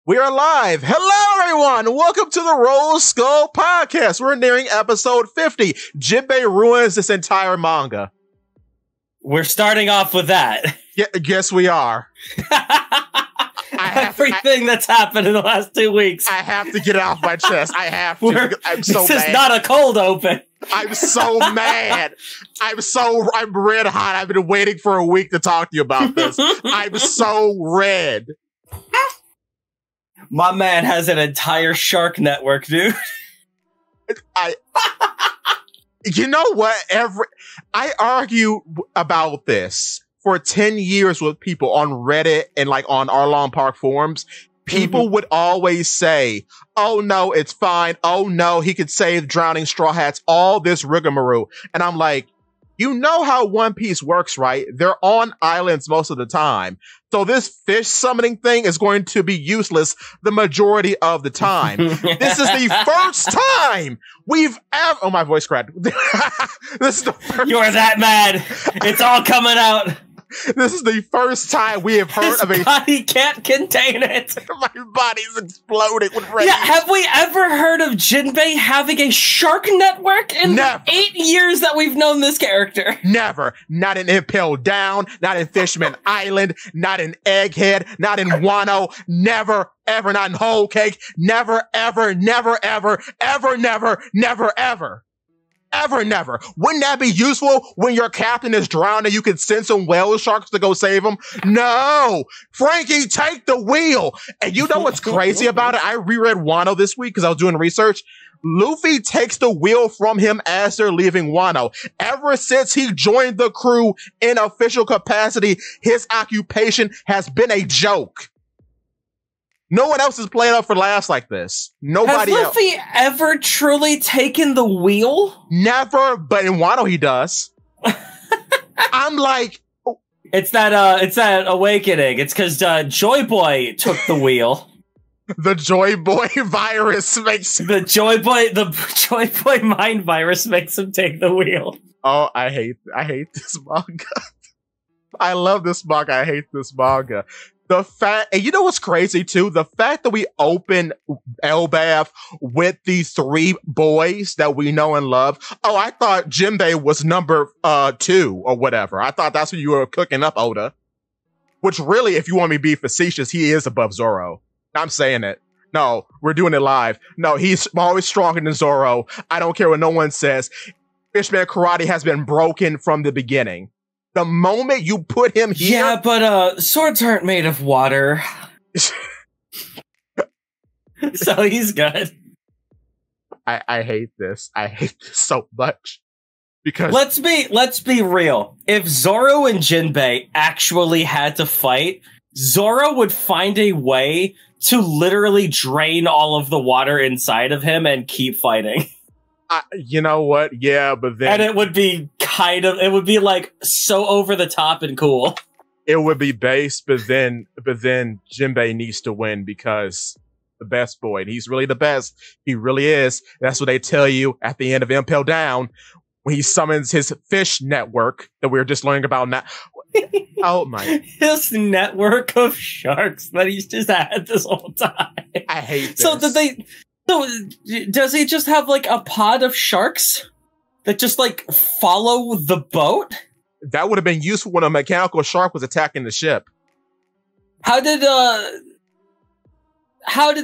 We are live. Hello, everyone. Welcome to the Roll Skull Podcast. We're nearing episode 50. Jinbei ruins this entire manga. We're starting off with that. Yeah, yes, we are. Everything that's happened in the last 2 weeks. I have to get it off my chest. I have to. I'm so this mad. is not a cold open. I'm so mad. I'm red hot. I've been waiting for a week to talk to you about this. I'm so red. My man has an entire shark network, dude. You know what? I argue about this for 10 years with people on Reddit and like on Arlong Park forums. People would always say, oh no, it's fine. Oh no, he could save drowning Straw Hats, all this rigmarole. And I'm like, you know how One Piece works, right? They're on islands most of the time. So this fish summoning thing is going to be useless the majority of the time. This is the first time we've ever— oh, my voice cracked. This is the first— You're that mad. It's all coming out. This is the first time we have heard of a— His body can't contain it. My body's exploding with rage. Yeah, have we ever heard of Jinbei having a shark network in Never. the 8 years that we've known this character? Never. Not in Impel Down, not in Fishman Island, not in Egghead, not in Wano. Never, ever. Not in Whole Cake. Never, ever, never, ever, ever, never, never, ever. Ever, never. Wouldn't that be useful when your captain is drowned and you can send some whale sharks to go save him? No! Frankie, take the wheel! And you know what's crazy about it? I reread Wano this week because I was doing research. Luffy takes the wheel from him as they're leaving Wano. Ever since he joined the crew in official capacity, his occupation has been a joke. No one else is playing up for laughs like this. Nobody Has else. Luffy ever truly taken the wheel? Never, but in Wano he does. I'm like, It's that awakening. It's because Joy Boy took the wheel. the Joy Boy virus makes— The Joy Boy mind virus makes him take the wheel. Oh, I hate this manga. I love this manga. I hate this manga. The fact— and you know what's crazy too? The fact that we open Elbaf with these three boys that we know and love. Oh, I thought Jinbei was number 2 or whatever. I thought that's what you were cooking up, Oda. Which really, if you want me to be facetious, he is above Zoro. I'm saying it. No, we're doing it live. No, he's always stronger than Zoro. I don't care what no one says. Fishman Karate has been broken from the beginning. The moment you put him here— Yeah, but swords aren't made of water. So he's good. I hate this. I hate this so much. Because Let's be real. If Zoro and Jinbei actually had to fight, Zoro would find a way to literally drain all of the water inside of him and keep fighting. you know what? Yeah, but then— and it would be like so over the top and cool. It would be base, but then Jinbei needs to win because the best boy, and he's really the best. He really is. That's what they tell you at the end of Impel Down when he summons his fish network that we were just learning about now. Oh my! His network of sharks that he's just had this whole time. I hate this. So does he just have like a pod of sharks that just like follow the boat? That would have been useful when a mechanical shark was attacking the ship. How did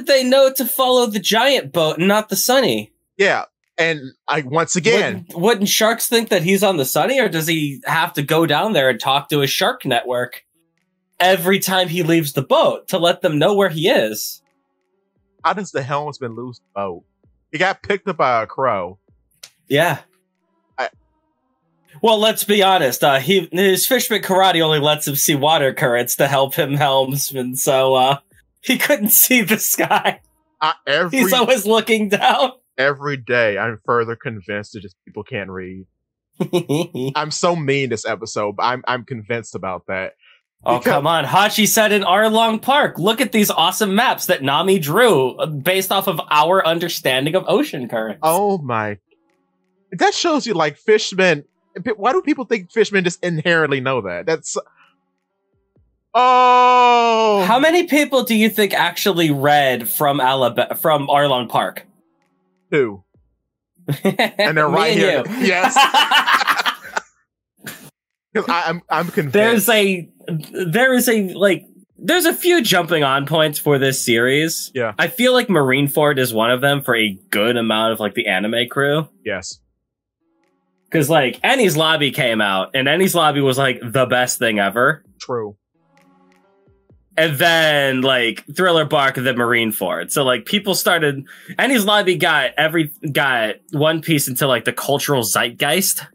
they know to follow the giant boat and not the Sunny? Yeah, and once again, wouldn't sharks think that he's on the Sunny, or does he have to go down there and talk to his shark network every time he leaves the boat to let them know where he is? How does the helmsman lose the boat? He got picked up by a crow. Yeah. Well, let's be honest. His Fishman Karate only lets him see water currents to help him helmsman, so he couldn't see the sky. He's always looking down. Every day, I'm further convinced that just people can't read. I'm so mean this episode, but I'm convinced about that. Oh, come on. Hachi said in Arlong Park, look at these awesome maps that Nami drew based off of our understanding of ocean currents. Oh my. That shows you, like, fishmen. Why do people think fishmen just inherently know that? Oh, How many people do you think actually read from Arlong Park? 2. And they're Me right and here. you. Yes. Because I'm convinced. There's a few jumping on points for this series. Yeah. I feel like Marineford is one of them for a good amount of like the anime crew. Yes. Because like Enies Lobby came out, and Enies Lobby was like the best thing ever. True. And then like Thriller Bark and then Marineford. So like people started Enies Lobby got One Piece into like the cultural zeitgeist.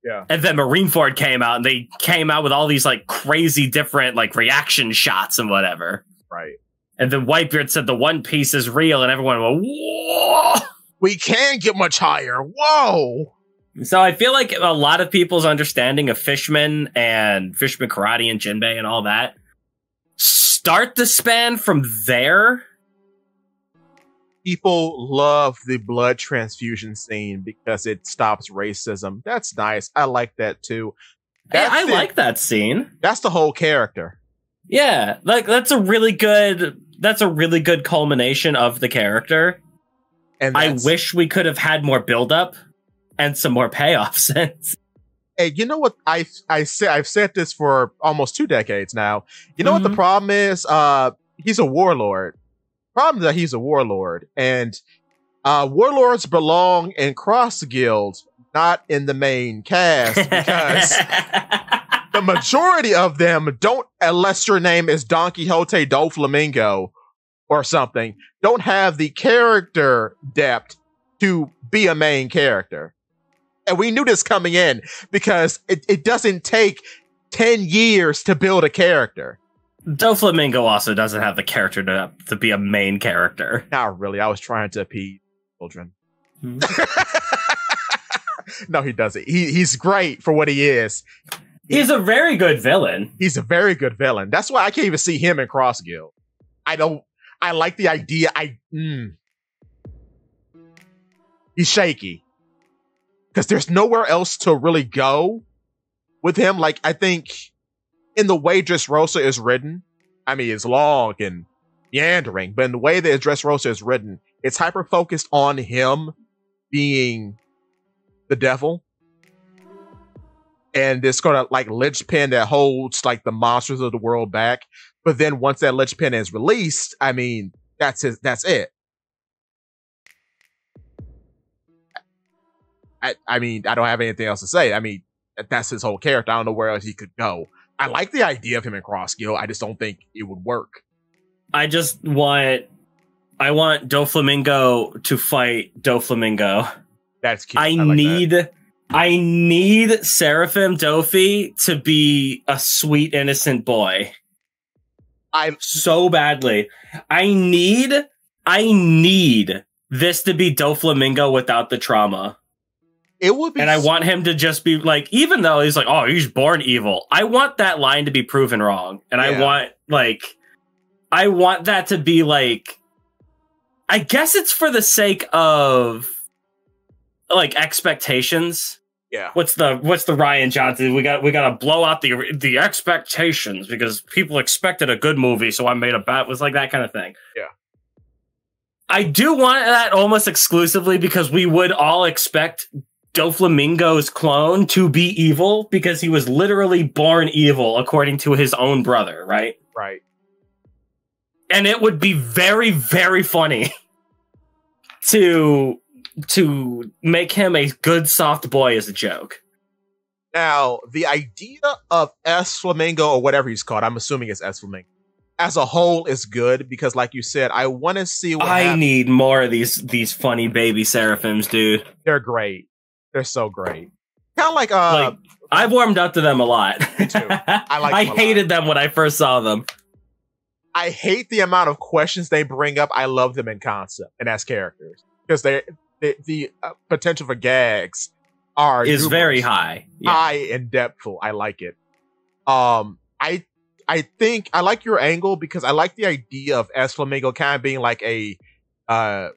Yeah. And then Marineford came out, and they came out with all these like crazy different like reaction shots and whatever. Right. And then Whitebeard said the One Piece is real, and everyone went, whoa! We can get much higher. Whoa! So I feel like a lot of people's understanding of Fishman and Fishman Karate and Jinbei and all that start the span from there. People love the blood transfusion scene because it stops racism. That's nice. I like that too. I like that scene. That's the whole character. Yeah, like that's a really good culmination of the character. And I wish we could have had more buildup and some more payoffs. Hey, you know what? I've said this for almost 2 decades now. You know what the problem is? He's a warlord. Problem is that he's a warlord, and warlords belong in Cross Guild, not in the main cast, because the majority of them don't, unless your name is Don Quixote Doflamingo or something, don't have the character depth to be a main character. And we knew this coming in because it doesn't take 10 years to build a character. Doflamingo also doesn't have the character to be a main character. Not really. I was trying to appease children. No, he doesn't. He's great for what he is. He's a very good villain. He's a very good villain. That's why I can't even see him in Cross Guild. I like the idea. He's shaky. Because there's nowhere else to really go with him. Like, I think in the way Dressrosa is written, I mean, it's long and meandering, but in the way that Dressrosa is written, it's hyper-focused on him being the devil. And it's gonna like linchpin that holds like the monsters of the world back. But then once that linchpin is released, I mean, that's it. I mean, I don't have anything else to say. I mean, that's his whole character. I don't know where else he could go. I like the idea of him in Cross Guild. I just don't think it would work. I want Doflamingo to fight Doflamingo. That's cute. I need Seraphim Dofi to be a sweet, innocent boy. So badly. I need this to be Doflamingo without the trauma. It would be, and I want him to just be like, even though he's like, oh, he's born evil. I want that line to be proven wrong, and yeah. I want that to be like, I guess it's for the sake of like expectations. Yeah. What's the Ryan Johnson? We got to blow out the expectations because people expected a good movie, so I made a bet. It was like that kind of thing. Yeah. I do want that almost exclusively because we would all expect Doflamingo's clone to be evil because he was literally born evil according to his own brother, right? Right. And it would be very, very funny to make him a good soft boy as a joke. Now, the idea of S Flamingo or whatever he's called, I'm assuming it's S Flamingo, as a whole is good because, like you said, I want to see what I need more of these funny baby seraphims, dude. They're great. They're so great. Kind of like I've warmed up to them a lot. Me too. I hated them when I first saw them. I hate the amount of questions they bring up. I love them in concept and as characters because the potential for gags is very high. Yeah. High and depthful. I like it. I think I like your angle because I like the idea of S Flamingo kind of being like a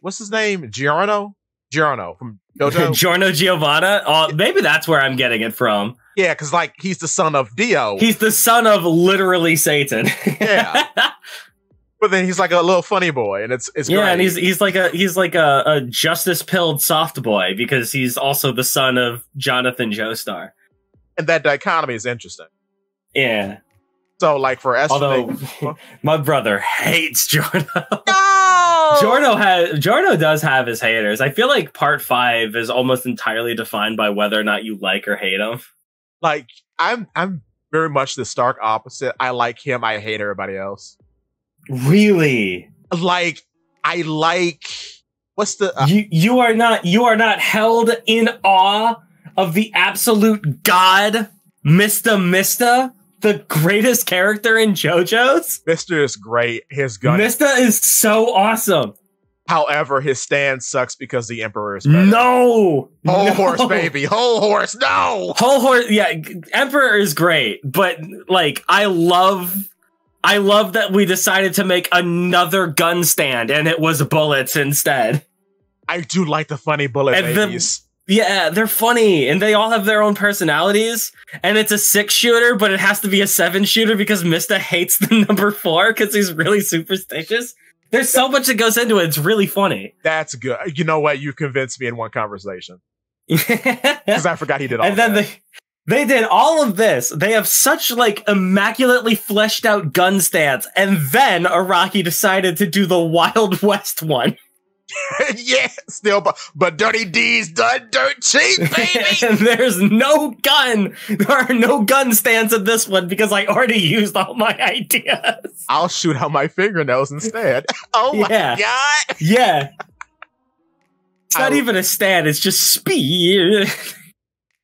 what's his name? Giorno from JoJo. Giorno Giovanna? Oh, maybe that's where I'm getting it from. Yeah, because like he's the son of Dio. He's the son of literally Satan. Yeah. But then he's like a little funny boy, and it's yeah, great. and he's like a justice pilled soft boy because he's also the son of Jonathan Joestar. And that dichotomy is interesting. Yeah. So like for Esther, although my brother hates Jorno. No! Jorno does have his haters. I feel like part 5 is almost entirely defined by whether or not you like or hate him. Like I'm very much the stark opposite. I like him. I hate everybody else. Really? Like I like what's the you are not held in awe of the absolute god Mista, the greatest character in JoJo's? Mista is great. His gun Mista is so awesome. However, his stand sucks because the Emperor is better. No! Whole horse, baby. Whole horse, no! Whole horse, yeah, Emperor is great, but like I love that we decided to make another gun stand and it was bullets instead. I do like the funny bullet And babies. Yeah, they're funny, and they all have their own personalities, and it's a 6-shooter, but it has to be a 7-shooter because Mista hates the number 4 because he's really superstitious. There's so much that goes into it, it's really funny. That's good. You know what? You convinced me in one conversation. Because I forgot he did all and then that. they did all of this. They have such, like, immaculately fleshed out gun stands, and then Araki decided to do the Wild West one. Yeah, still, but Dirty D's done dirt cheap, baby. And there's no gun. There are no gun stands in this one because I already used all my ideas. I'll shoot out my fingernails instead. Oh my god! Yeah, it's not even a stand. It's just speed.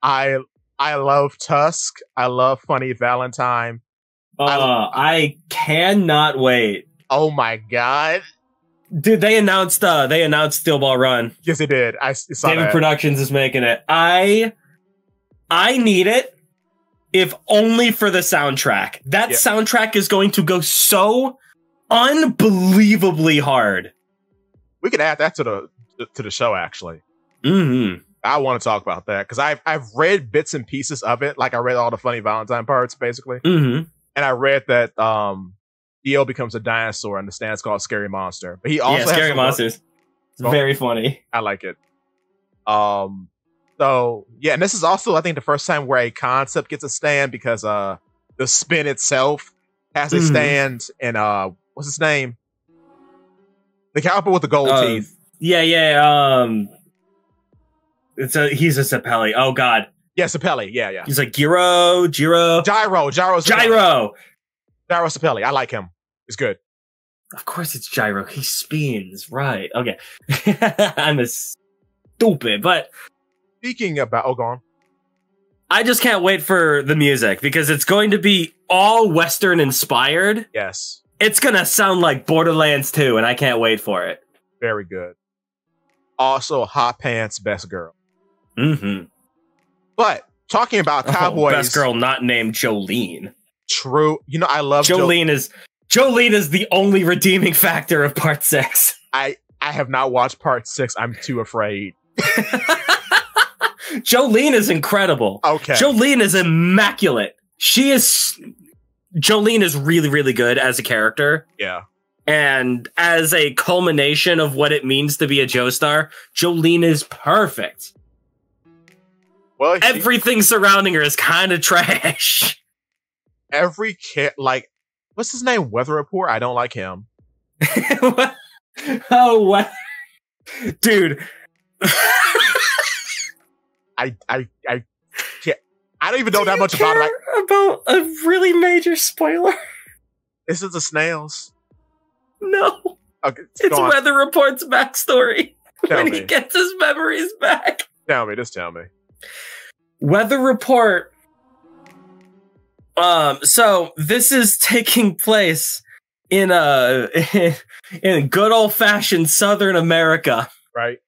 I love Tusk. I love Funny Valentine. I cannot wait. Oh my god! Dude, they announced Steel Ball Run. Yes, they did. I saw David that. Productions is making it. I need it, if only for the soundtrack. That soundtrack is going to go so unbelievably hard. We could add that to the show. Actually, Mm-hmm. I want to talk about that because I've read bits and pieces of it. Like I read all the Funny Valentine parts, basically, Mm-hmm. and I read that Dio becomes a dinosaur and the stand's called Scary Monster. But he also has Scary some Monsters. It's very funny. I like it. So yeah, and this is also I think the first time where a concept gets a stand because the spin itself has a stand and what's his name? The cowboy with the gold teeth. Yeah. He's a Sapelli. Oh god. Yeah, Sapelli. Yeah. He's like Gyro. Gyro Sapelli. I like him. It's good. Of course it's Gyro. He spins. Right. Okay. I'm a stupid, but Speaking about go on. I just can't wait for the music because it's going to be all Western inspired. Yes. It's going to sound like Borderlands 2 and I can't wait for it. Very good. Also, Hot Pants Best Girl. Mm-hmm. But talking about cowboys, best girl not named Jolene. True. You know, I love Jolene is the only redeeming factor of part 6. I have not watched part 6. I'm too afraid. Jolene is incredible. Okay. Jolene is immaculate. Jolene is really, really good as a character. Yeah. And as a culmination of what it means to be a Joestar, Jolene is perfect. Well, everything surrounding her is kind of trash. Every kid, like, what's his name? Weather Report? I don't like him. Oh, what? Dude. I can't. I don't even know that much about it. About a really major spoiler. This is the snails. No. Okay, it's Weather Report's backstory. When he gets his memories back. Just tell me. Weather Report. So this is taking place in good old fashioned Southern America. Right.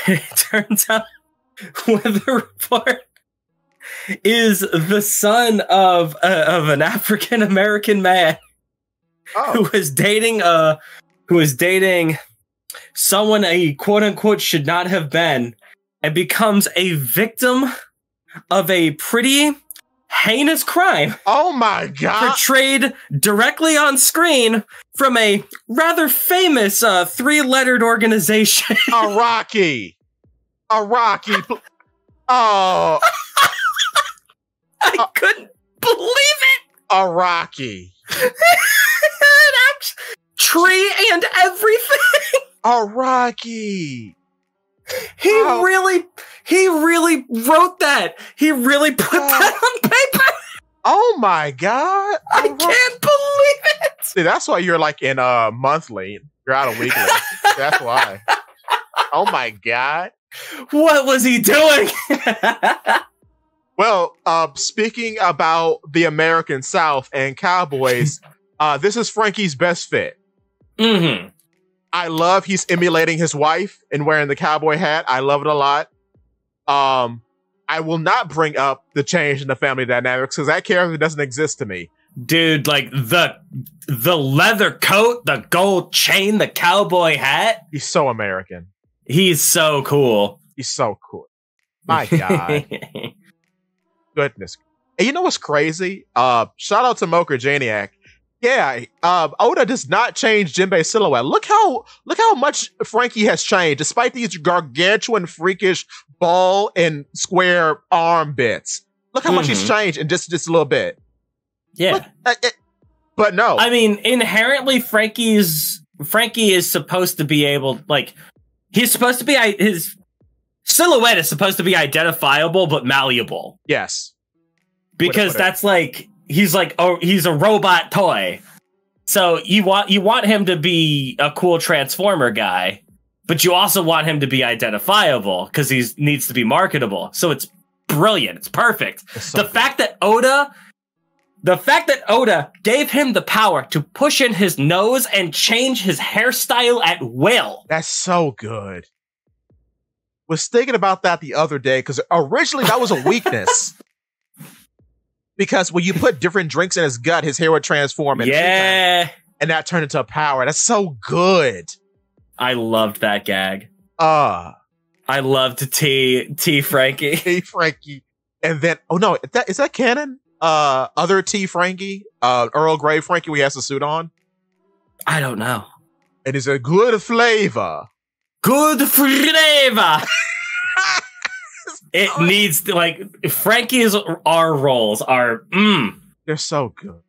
It turns out Weather Report is the son of an African American man who is dating someone a quote unquote should not have been, and becomes a victim of a pretty heinous crime Oh my god. portrayed directly on screen from a rather famous three-lettered organization. Iraqi. Oh, I couldn't believe it. Iraqi. Tree and everything. Iraqi. He really wrote that. He really put that on paper. Oh my god. I can't believe it. See, that's why you're like in monthly. You're out of weekly. That's why. Oh my god. What was he doing? Well, speaking about the American South and cowboys, this is Frankie's best fit. Mm-hmm. I love he's emulating his wife and wearing the cowboy hat. I love it a lot. I will not bring up the change in the family dynamics because that character doesn't exist to me. Dude, like the leather coat, the gold chain, the cowboy hat. He's so American. He's so cool. He's so cool. My God. Goodness. And you know what's crazy? Shout out to Mocha Janiac. Yeah, Oda does not change Jinbei's silhouette. Look how much Frankie has changed, despite these gargantuan, freakish ball and square arm bits. Look how much he's changed in just a little bit. Yeah. But no. I mean, inherently, Frankie is supposed to be able, like, he's supposed to be, his silhouette is supposed to be identifiable, but malleable. Yes. Because that's like, he's a robot toy. So you want him to be a cool Transformer guy, but you also want him to be identifiable because he needs to be marketable. So it's brilliant. It's perfect. The fact that Oda gave him the power to push in his nose and change his hairstyle at will. That's so good. Was thinking about that the other day because originally that was a weakness. Because when you put different drinks in his gut, his hair would transform. And that turned into a power. That's so good. I loved that gag. I loved T Frankie. T Frankie. And then, oh no, is that canon? Other T Frankie? Earl Grey Frankie, he has the suit on? I don't know. It is a good flavor. Good flavor. It needs to, like, Frankie's R rolls are, they're so good.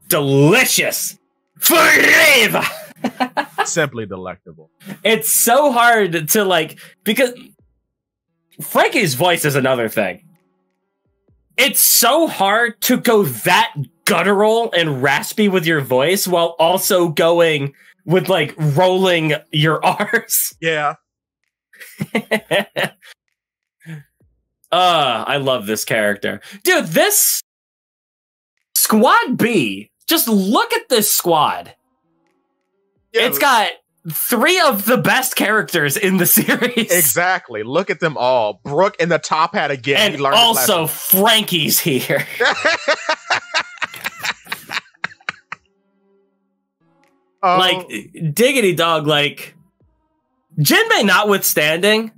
Delicious. Flavor. Simply delectable. It's so hard to, like, because Frankie's voice is another thing. It's so hard to go that guttural and raspy with your voice while also going with, like, rolling your R's. Yeah. I love this character. Dude, this Squad B, just look at this squad. Yeah, it's got 3 of the best characters in the series. Exactly. Look at them all. Brooke in the top hat again. And also Frankie's here. Like, diggity dog, like, Jinbei notwithstanding.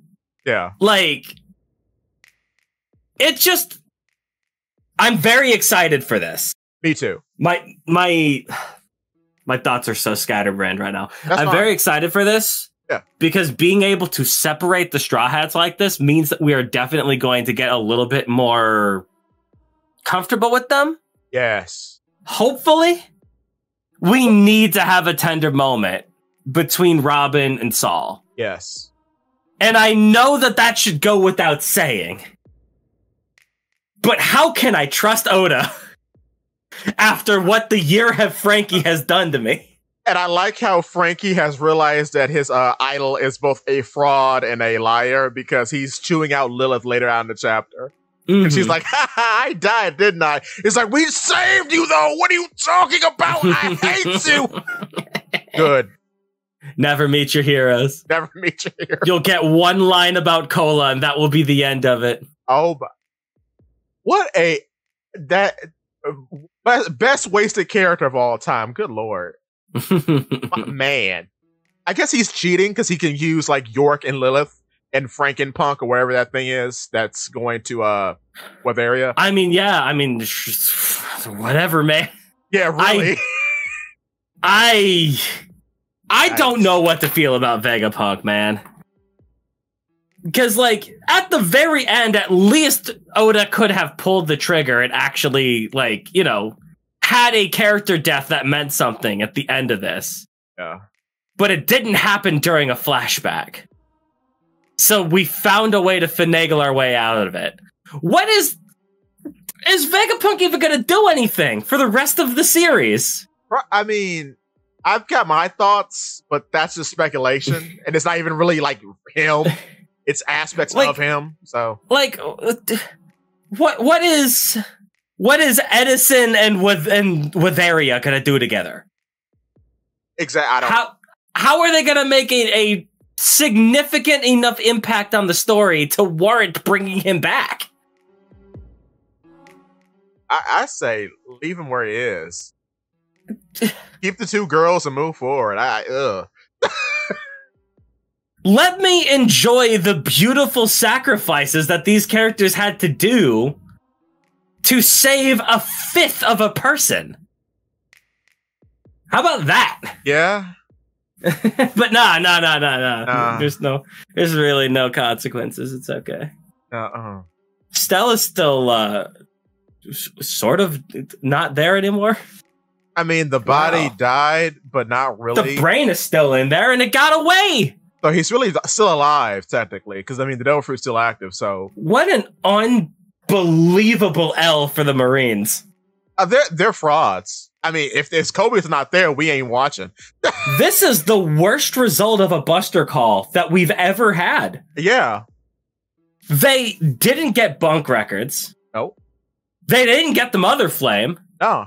Yeah. Like, it's just, I'm very excited for this. Me too. My thoughts are so scatterbrained right now. I'm very excited for this. Yeah. Because being able to separate the Straw Hats like this means that we are definitely going to get a little bit more comfortable with them. Yes. Hopefully. We need to have a tender moment between Robin and Saul. Yes. And I know that should go without saying. But how can I trust Oda after what the year of Frankie has done to me? And I like how Frankie has realized that his idol is both a fraud and a liar because he's chewing out Lilith later on in the chapter. And she's like, ha ha, I died, didn't I? It's like, we saved you though! What are you talking about? I hate you! Good. Never meet your heroes. Never meet your heroes. You'll get one line about Cola and that will be the end of it. Oh, what best wasted character of all time. Good Lord. Man. I guess he's cheating because he can use like York and Lilith and Frankenpunk or wherever that thing is that's going to what area? I mean, yeah, I mean, whatever, man. Yeah, really. I don't know what to feel about Vegapunk, man. Because, like, at the very end, at least Oda could have pulled the trigger and actually, like, you know, had a character death that meant something at the end of this. Yeah. But it didn't happen during a flashback. So we found a way to finagle our way out of it. What is Vegapunk even going to do anything for the rest of the series? I mean, I've got my thoughts, but that's just speculation. And it's not even really like him. It's aspects of him. So, like, what is Edison and Witheria gonna do together? Exactly. How are they gonna make a significant enough impact on the story to warrant bringing him back? I say leave him where he is. Keep the two girls and move forward. Let me enjoy the beautiful sacrifices that these characters had to do to save a fifth of a person. How about that? Yeah. But no. There's really no consequences. It's okay. Stella's still sort of not there anymore. I mean, the body died, but not really. The brain is still in there and it got away. So he's really still alive, technically, because, I mean, the Devil Fruit's still active, so... What an unbelievable L for the Marines. They're frauds. I mean, if Kobe's not there, we ain't watching. This is the worst result of a Buster Call that we've ever had. Yeah. They didn't get bunk records. Nope. They didn't get the Mother Flame. No.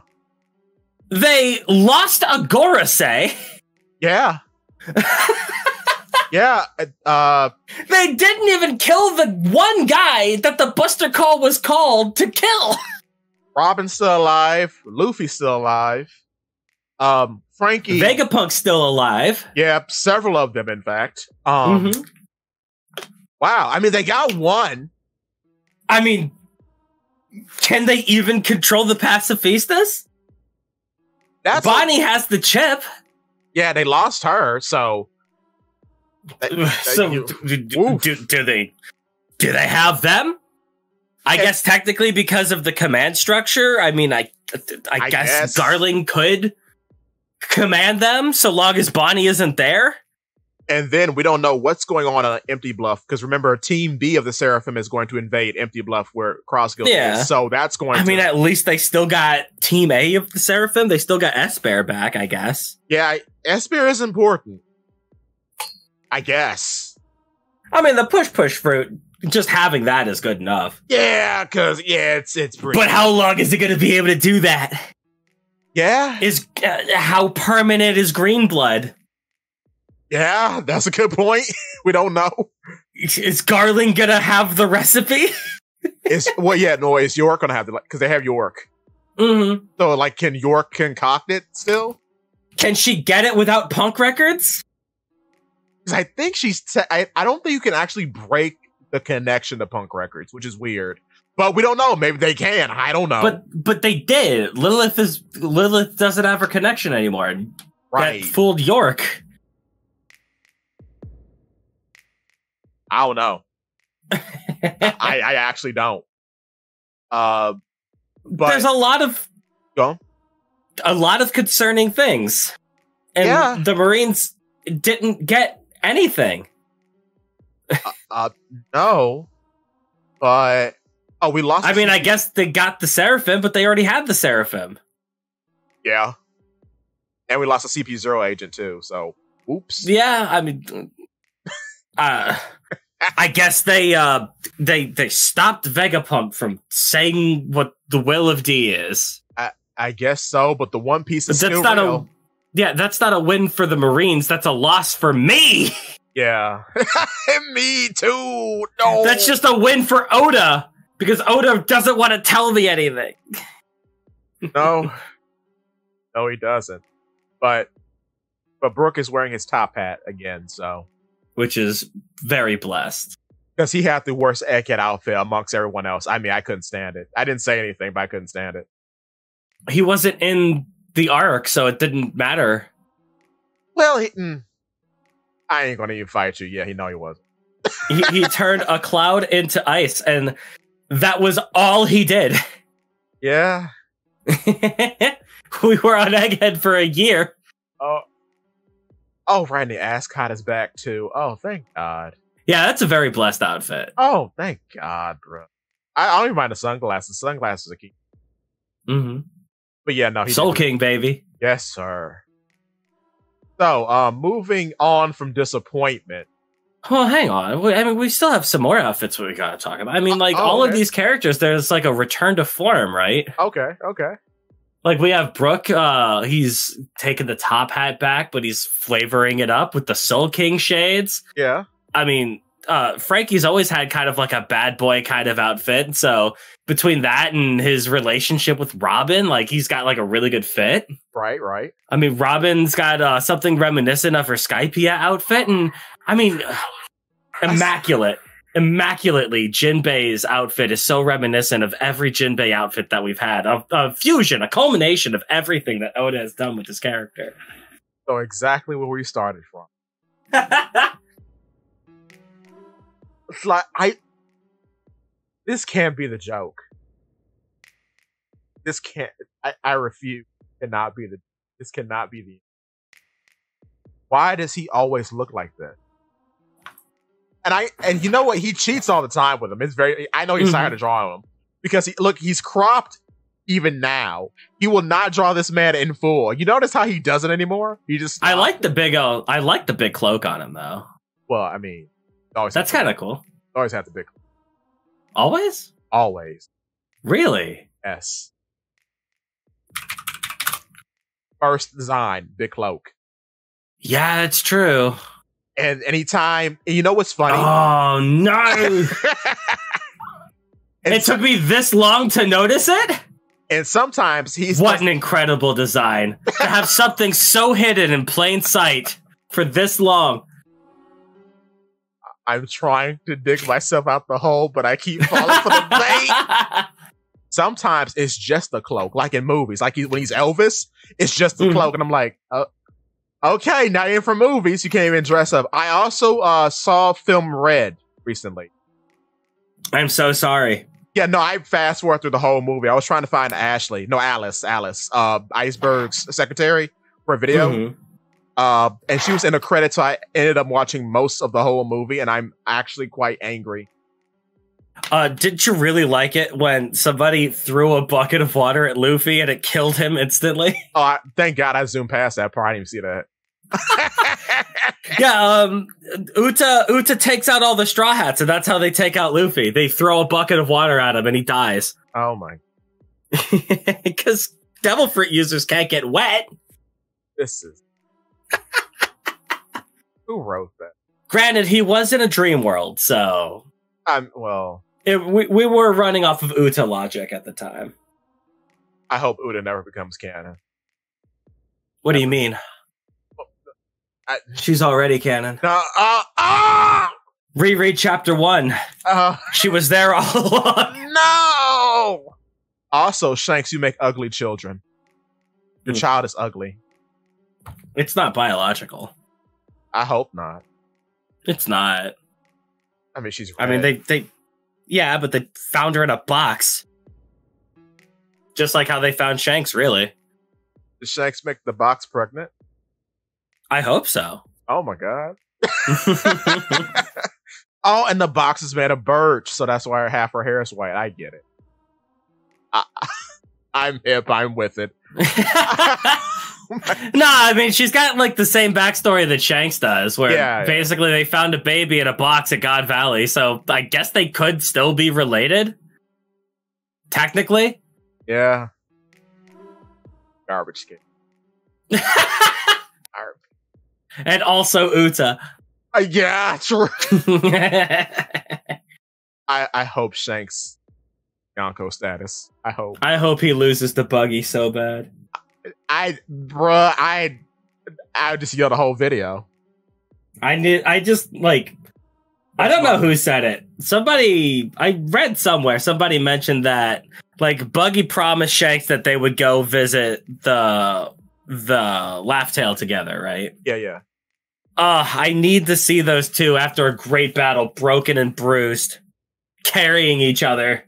They lost a Gorosei. Yeah. Yeah, they didn't even kill the one guy that the Buster Call was called to kill. Robin's still alive. Luffy's still alive. Frankie... Vegapunk's still alive. Yeah, several of them, in fact. Wow, I mean, they got one. I mean, can they even control the Pacifistas? Bonnie has the chip. Yeah, they lost her, so... do they have them? I guess technically because of the command structure. I mean, I guess Garling could command them so long as Bonnie isn't there. And then we don't know what's going on Empty Bluff, because remember, Team B of the Seraphim is going to invade Empty Bluff where Crossguild is. So that's going I mean, at least they still got Team A of the Seraphim. They still got Esper back, I guess. Yeah, Esper is important. I guess. I mean, the push fruit, just having that is good enough. Yeah, because, it's pretty. But how long is it going to be able to do that? Yeah. How permanent is green blood? Yeah, that's a good point. We don't know. Is Garling going to have the recipe? Is York going to have the, because they have York. Mm-hmm. So, like, can York concoct it still? Can she get it without punk records? I think I don't think you can actually break the connection to punk records, which is weird. But we don't know. Maybe they can. I don't know. But they did. Lilith doesn't have her connection anymore. Right. That fooled York. I don't know. I actually don't. But there's a lot of concerning things. And the Marines didn't get anything. No. But we lost. I mean, I guess they got the Seraphim, but they already had the Seraphim. Yeah. And we lost a CPU0 agent too, so oops. Yeah, I mean I guess they stopped Vegapunk from saying what the will of D is. I guess so, but the One Piece is still real. That's not a win for the Marines. That's a loss for me. Yeah. Me too. No. That's just a win for Oda, because Oda doesn't want to tell me anything. No. No, he doesn't. But Brook is wearing his top hat again, so. which is very blessed. Because he had the worst egghead outfit amongst everyone else. I mean, I couldn't stand it. I didn't say anything, but I couldn't stand it. He wasn't in the arc, so it didn't matter. Well, I ain't gonna even fight you. Yeah, he wasn't. he turned a cloud into ice, and that was all he did. Yeah. We were on Egghead for a year. Oh, right, and the ascot is back too. Oh, thank God. Yeah, that's a very blessed outfit. Oh, thank God, bro. I don't even mind the sunglasses. Sunglasses are key. Mm-hmm. But yeah, no. Soul King, baby. Yes, sir. So, moving on from disappointment. Oh, hang on. I mean, we still have some more outfits we gotta talk about. I mean, like, all of these characters, there's like a return to form, right? Okay. Like, we have Brooke, he's taking the top hat back, but he's flavoring it up with the Soul King shades. Yeah. I mean, Frankie's always had kind of like a bad boy kind of outfit. So between that and his relationship with Robin, like he's got like a really good fit. Right. I mean, Robin's got something reminiscent of her Skypiea outfit. And I mean, immaculately, Jinbei's outfit is so reminiscent of every Jinbei outfit that we've had. A fusion, a culmination of everything that Oda has done with this character. So exactly where we started from. It's like this can't be the joke. This can't. I refuse. This cannot be the. Why does he always look like this? And you know what? He cheats all the time with him. It's very. I know he's tired of drawing him because he's cropped. Even now, he will not draw this man in full. You notice how he doesn't anymore? He just. I like the big cloak on him though. Well, I mean. That's kind of cool. Always have the big. Always? Always. Really? Yes. First design, big cloak. Yeah, it's true. And anytime, and you know what's funny? Oh, no. It took me this long to notice it? And sometimes What an incredible design. To have something so hidden in plain sight for this long. I'm trying to dig myself out the hole, but I keep falling for the bait. Sometimes it's just a cloak, like in movies. Like when he's Elvis, it's just a cloak. And I'm like, okay, now you're in for movies. You can't even dress up. I also saw film Red recently. I'm so sorry. Yeah, no, I fast forward through the whole movie. I was trying to find Alice, Iceberg's secretary for a video. And she was in the credits, so I ended up watching most of the whole movie, and I'm actually quite angry. Didn't you really like it when somebody threw a bucket of water at Luffy and it killed him instantly? Oh, thank God I zoomed past that part. I didn't even see that. Yeah, Uta takes out all the Straw Hats, and that's how they take out Luffy. They throw a bucket of water at him, and he dies. Oh, my. Because Devil Fruit users can't get wet. This is... Who wrote that? Granted, he was in a dream world, so... we were running off of Uta logic at the time. I hope Uta never becomes canon. What do you mean? She's already canon. Reread chapter 1. She was there all along. No! Also, Shanks, you make ugly children. Your child is ugly. It's not biological. I hope not. It's not. I mean, she's red. I mean, yeah, but they found her in a box. Just like how they found Shanks, really. Did Shanks make the box pregnant? I hope so. Oh my God. Oh, and the box is made of birch, so that's why half her hair is white. I get it. I'm hip. I'm with it. No, I mean, she's got like the same backstory that Shanks does, where basically they found a baby in a box at God Valley, so I guess they could still be related. Technically. Yeah. Garbage kid. And also Uta. Yeah, true. I hope Shanks Yonko status. I hope. I hope he loses the buggy so bad. I just yelled the whole video. I just like I don't know who said it. I read somewhere, somebody mentioned that like Buggy promised Shanks that they would go visit the Laugh Tale together, right? Yeah. I need to see those two after a great battle, broken and bruised, carrying each other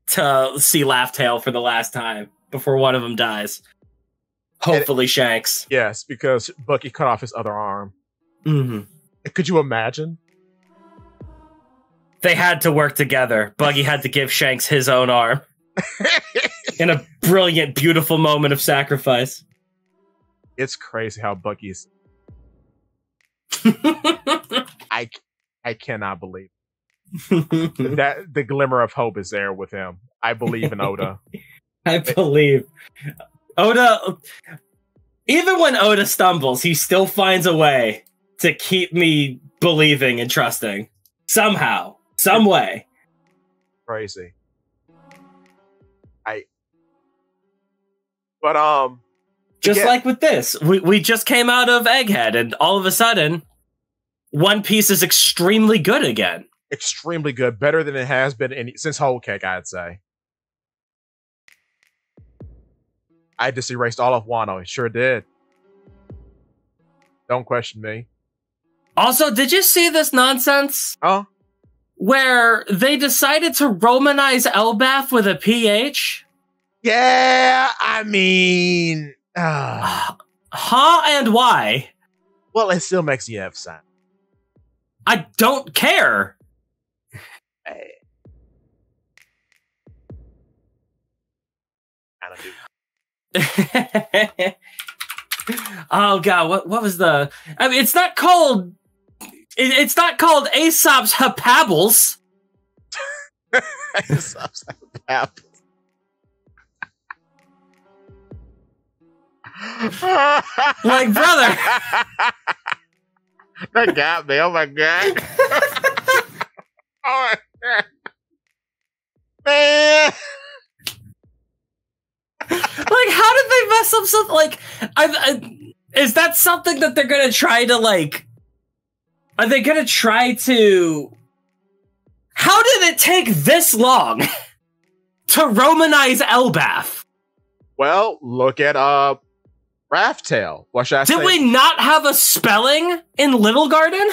to see Laugh Tale for the last time before one of them dies. Hopefully Shanks. Yes, because Bucky cut off his other arm. Mm-hmm. Could you imagine? They had to work together. Buggy had to give Shanks his own arm. In a brilliant, beautiful moment of sacrifice. It's crazy how Bucky's... I cannot believe that the glimmer of hope is there with him. I believe in Oda. I believe. Oda, even when Oda stumbles, he still finds a way to keep me believing and trusting. Somehow. Some way. Crazy. Just like with this, we just came out of Egghead, and all of a sudden, One Piece is extremely good again. Extremely good. Better than it has been since Whole Cake, I'd say. I just erased all of Wano. It sure did. Don't question me. Also, did you see this nonsense? Oh? Where they decided to Romanize Elbaf with a PH? Yeah, I mean... Huh and why? Well, it still makes the F sound. I don't care. Hey. I don't do. Oh god, what was the... I mean, it's not called... It's not called Aesop's Hapables. Aesop's Hapables. Like, brother. That got me. Oh my god. Oh my god. Man. Like, how did they mess up something? Like, is that something that they're gonna try to, like... Are they gonna try to... How did it take this long to Romanize Elbaf? Well, look at, Raftail. What should I say? Did we not have a spelling in Little Garden?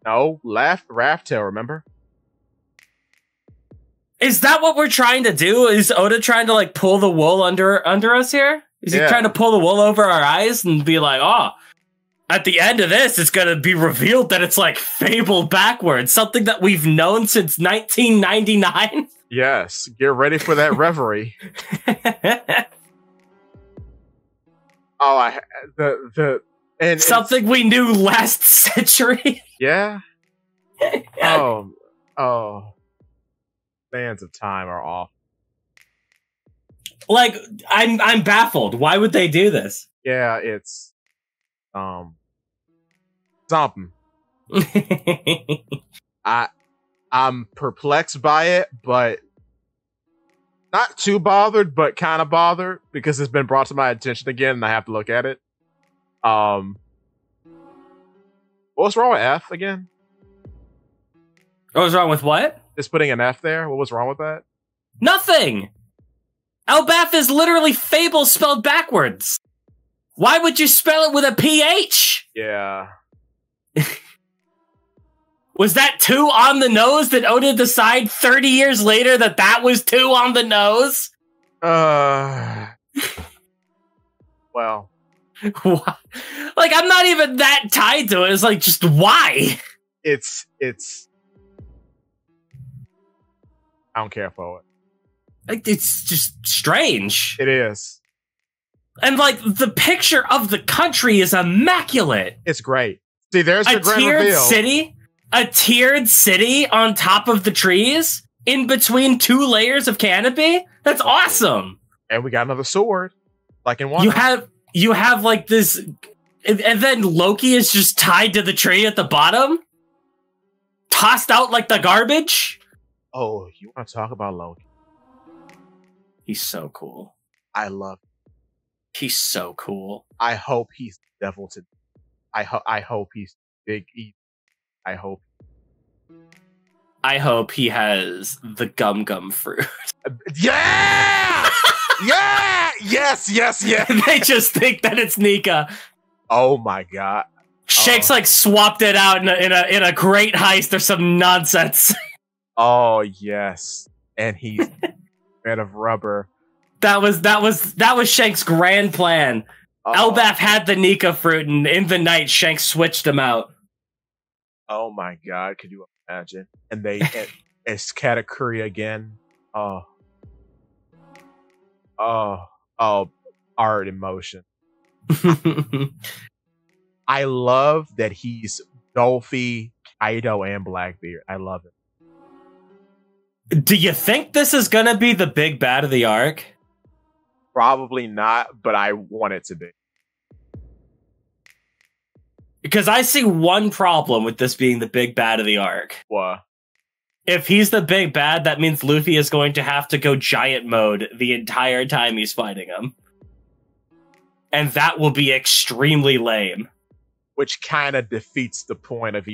No, Raftail, remember? Is that what we're trying to do? Is Oda trying to, like, pull the wool under us here? Is he trying to pull the wool over our eyes and be like, oh, at the end of this, it's going to be revealed that it's, like, Fable backwards, something that we've known since 1999? Yes, get ready for that reverie. And something we knew last century. Yeah. Oh. Sands of time are off. Like, I'm baffled. Why would they do this? Yeah, it's something. I'm perplexed by it, but not too bothered, but kind of bothered because it's been brought to my attention again, and I have to look at it. What's wrong with F again? What was wrong with what? Just putting an F there. What was wrong with that? Nothing. Elbaf is literally Fable spelled backwards. Why would you spell it with a PH? Yeah. Was that too on the nose? Did Oda decide 30 years later that was too on the nose? Well. Like, I'm not even that tied to it. It's like, just why? It's I don't care for it. Like, it's just strange. It is. And, like, the picture of the country is immaculate. It's great. See, there's the grand reveal. A tiered city on top of the trees, in between two layers of canopy. That's awesome. And we got another sword, like in one. You have like this, and then Loki is just tied to the tree at the bottom, tossed out like the garbage. Oh, you want to talk about Loki? He's so cool. I love him. He's so cool. I hope he's the devil to... I hope he's big. I hope. I hope he has the gum fruit. Yeah! Yeah! Yes! They just think that it's Nika. Oh my god! Shanks like swapped it out in a great heist or some nonsense. Oh yes, and he's made of rubber. That was Shanks' grand plan. Elbaf had the Nika fruit, and in the night, Shanks switched them out. Oh my god! Could you imagine? And it's Katakuri again. Art in motion. I love that he's Dolphy, Kaido, and Blackbeard. I love it. Do you think this is gonna be the big bad of the arc? Probably not, but I want it to be. Because I see one problem with this being the big bad of the arc. What? If he's the big bad, that means Luffy is going to have to go giant mode the entire time he's fighting him. And that will be extremely lame. Which kind of defeats the point of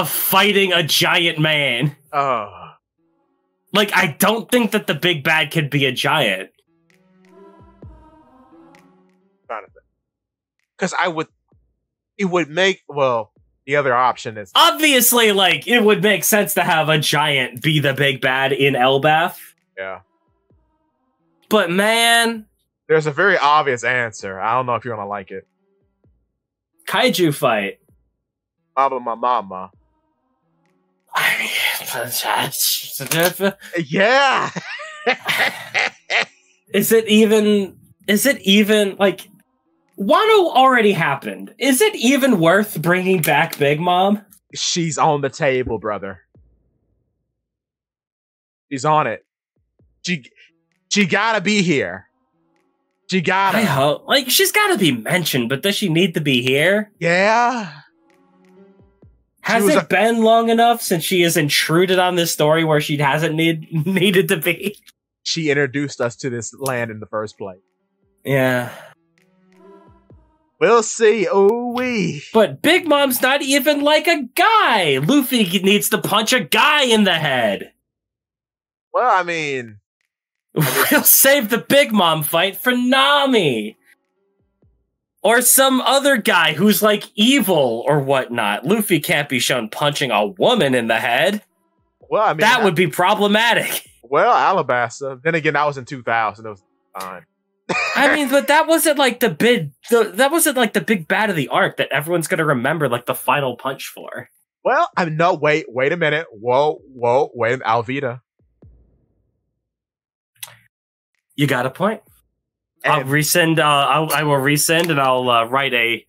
fighting a giant man. Like, I don't think that the big bad could be a giant. Because it would make, well, the other option is... Obviously, like, it would make sense to have a giant be the big bad in Elbaf. Yeah. But, man... There's a very obvious answer. I don't know if you're gonna like it. Kaiju fight. Mama. Yeah! Is it even, like... Wano already happened. Is it even worth bringing back Big Mom? She's on the table, brother. She's on it. She gotta be here. She gotta. I hope. Like, she's gotta be mentioned, but does she need to be here? Yeah. Has it been long enough since she has intruded on this story where she hasn't needed to be? She introduced us to this land in the first place. Yeah. We'll see. Ooh-wee. But Big Mom's not even like a guy. Luffy needs to punch a guy in the head. Well, I mean... We'll save the Big Mom fight for Nami. Or some other guy who's like evil or whatnot. Luffy can't be shown punching a woman in the head. Well, I mean... That would be problematic. Well, Alabasta. Then again, that was in 2000. It was fine. I mean, but that wasn't like the big bad of the arc that everyone's gonna remember like the final punch for. Well, no, wait a minute. Whoa, wait, Alvita. You got a point. I'll resend. I will resend, and I'll write a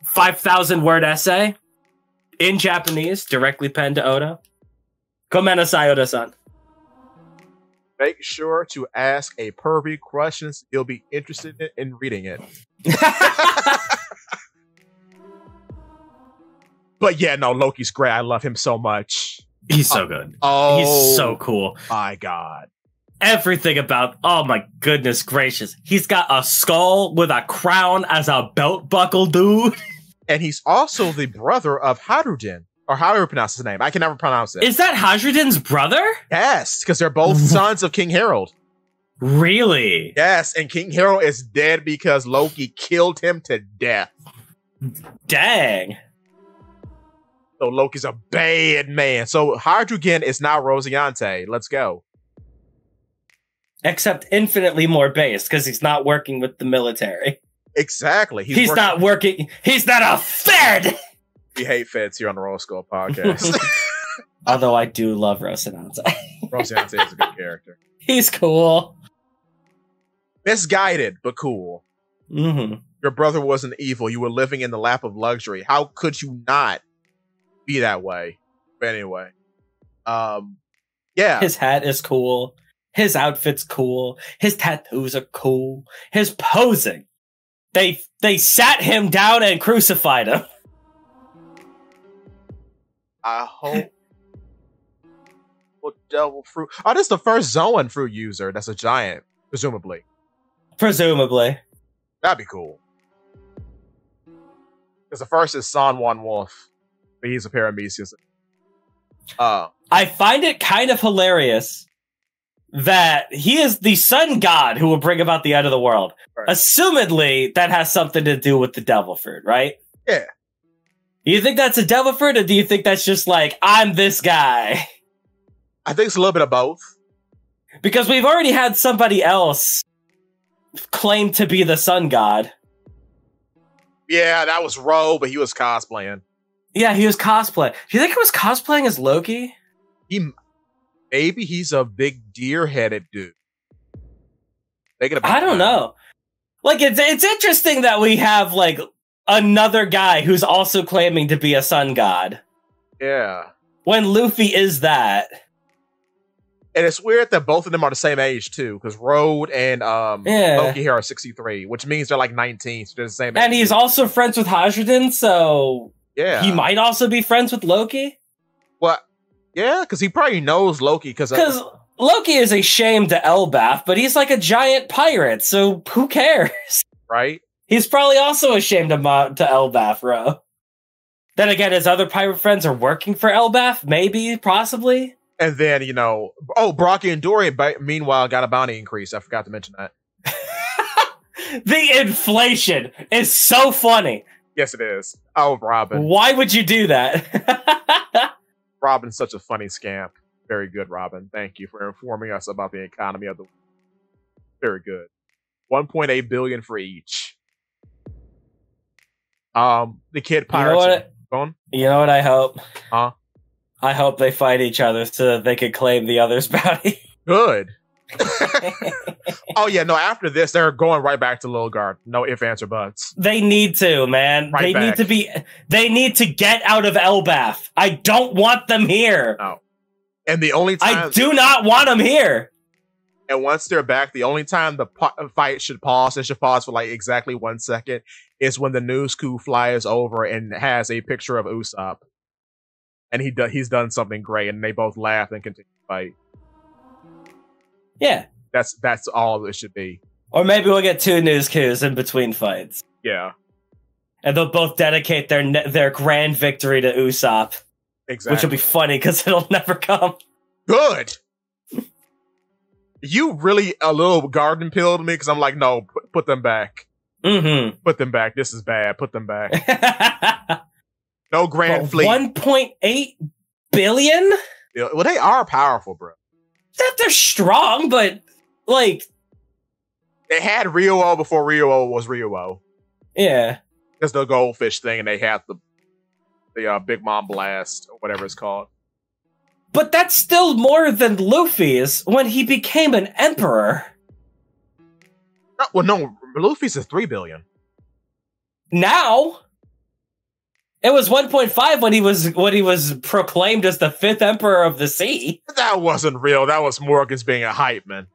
5,000-word essay in Japanese, directly penned to Oda. Komenasai, Oda-san. Make sure to ask a pervy questions. You'll be interested in reading it. But yeah, no, Loki's great. I love him so much. He's so good. He's so cool. My God. Everything about, oh my goodness gracious. He's got a skull with a crown as a belt buckle, dude. And he's also the brother of Hadrudin. Or how do you pronounce his name? I can never pronounce it. Is that Hadrudin's brother? Yes, because they're both sons of King Harold. Really? Yes, and King Harold is dead because Loki killed him to death. Dang. So Loki's a bad man. So Hadrugen is now Rosiante. Let's go. Except infinitely more based because he's not working with the military. Exactly. He's not working. He's not a Fed. We hate Feds here on the Roll Skull podcast. Although I do love Rosinante. Rosinante is a good character. He's cool. Misguided, but cool. Mm-hmm. Your brother wasn't evil. You were living in the lap of luxury. How could you not be that way? But anyway. Yeah. His hat is cool. His outfit's cool. His tattoos are cool. His posing. They sat him down and crucified him. I hope. Well, devil fruit. Oh, this is the first Zoan fruit user that's a giant, presumably. Presumably. That'd be cool. Because the first is Son One Wolf, but he's a Paramecia. I find it kind of hilarious that he is the sun god who will bring about the end of the world. Right. Assumedly, that has something to do with the devil fruit, right? Yeah. Do you think that's a devil fruit, or do you think that's just like, I'm this guy? I think it's a little bit of both. Because we've already had somebody else claim to be the sun god. Yeah, that was Ro, but he was cosplaying. Yeah, he was cosplaying. Do you think he was cosplaying as Loki? Maybe he's a big deer-headed dude. I don't know. Like, it's interesting that we have, like, another guy who's also claiming to be a sun god. Yeah. When Luffy is that. And it's weird that both of them are the same age, too, because Road and Loki here are 63, which means they're like 19, so they're the same age. And he's also friends with Hajridin, so yeah, he might also be friends with Loki. What? Yeah, because he probably knows Loki. Because Loki is ashamed to Elbaf, but he's like a giant pirate, so who cares? Right? He's probably also ashamed to Elbaf, bro. Then again, his other pirate friends are working for Elbaf, maybe, possibly. And then, Brocky and Dorian, meanwhile, got a bounty increase. I forgot to mention that. The inflation is so funny. Yes, it is. Oh, Robin. Why would you do that? Robin's such a funny scamp. Very good, Robin. Thank you for informing us about the economy of the world. Very good. 1.8 billion for each. The kid pirates. You know what I hope? Huh? I hope they fight each other so that they could claim the other's bounty. Good. Oh yeah, no, after this, they're going right back to Lilgard. No ifs, ands, or buts. They need to, man. Right back. They need to get out of Elbaf. I don't want them here. No. And the only time I do not want them here. And once they're back, the only time the fight should pause, it should pause for like exactly 1 second, is when the news coup flies over and has a picture of Usopp. And he's done something great, and they both laugh and continue to fight. Yeah. That's all it should be. Or maybe we'll get 2 news coups in between fights. Yeah. And they'll both dedicate their grand victory to Usopp. Exactly. Which will be funny, because it'll never come. Good! You really a little garden pilled me, because I'm like, no, put them back. Mm-hmm. Put them back. This is bad. Put them back. No Grand Fleet. 1.8 billion? Well, they are powerful, bro. They're strong, but, like... They had Ryo before Ryo was Ryo. Yeah. There's the goldfish thing, and they had the Big Mom Blast, or whatever it's called. But that's still more than Luffy's when he became an emperor. No, Luffy's is 3 billion. Now... It was 1.5 when he was proclaimed as the 5th emperor of the sea. That wasn't real. That was Morgan's being a hype man.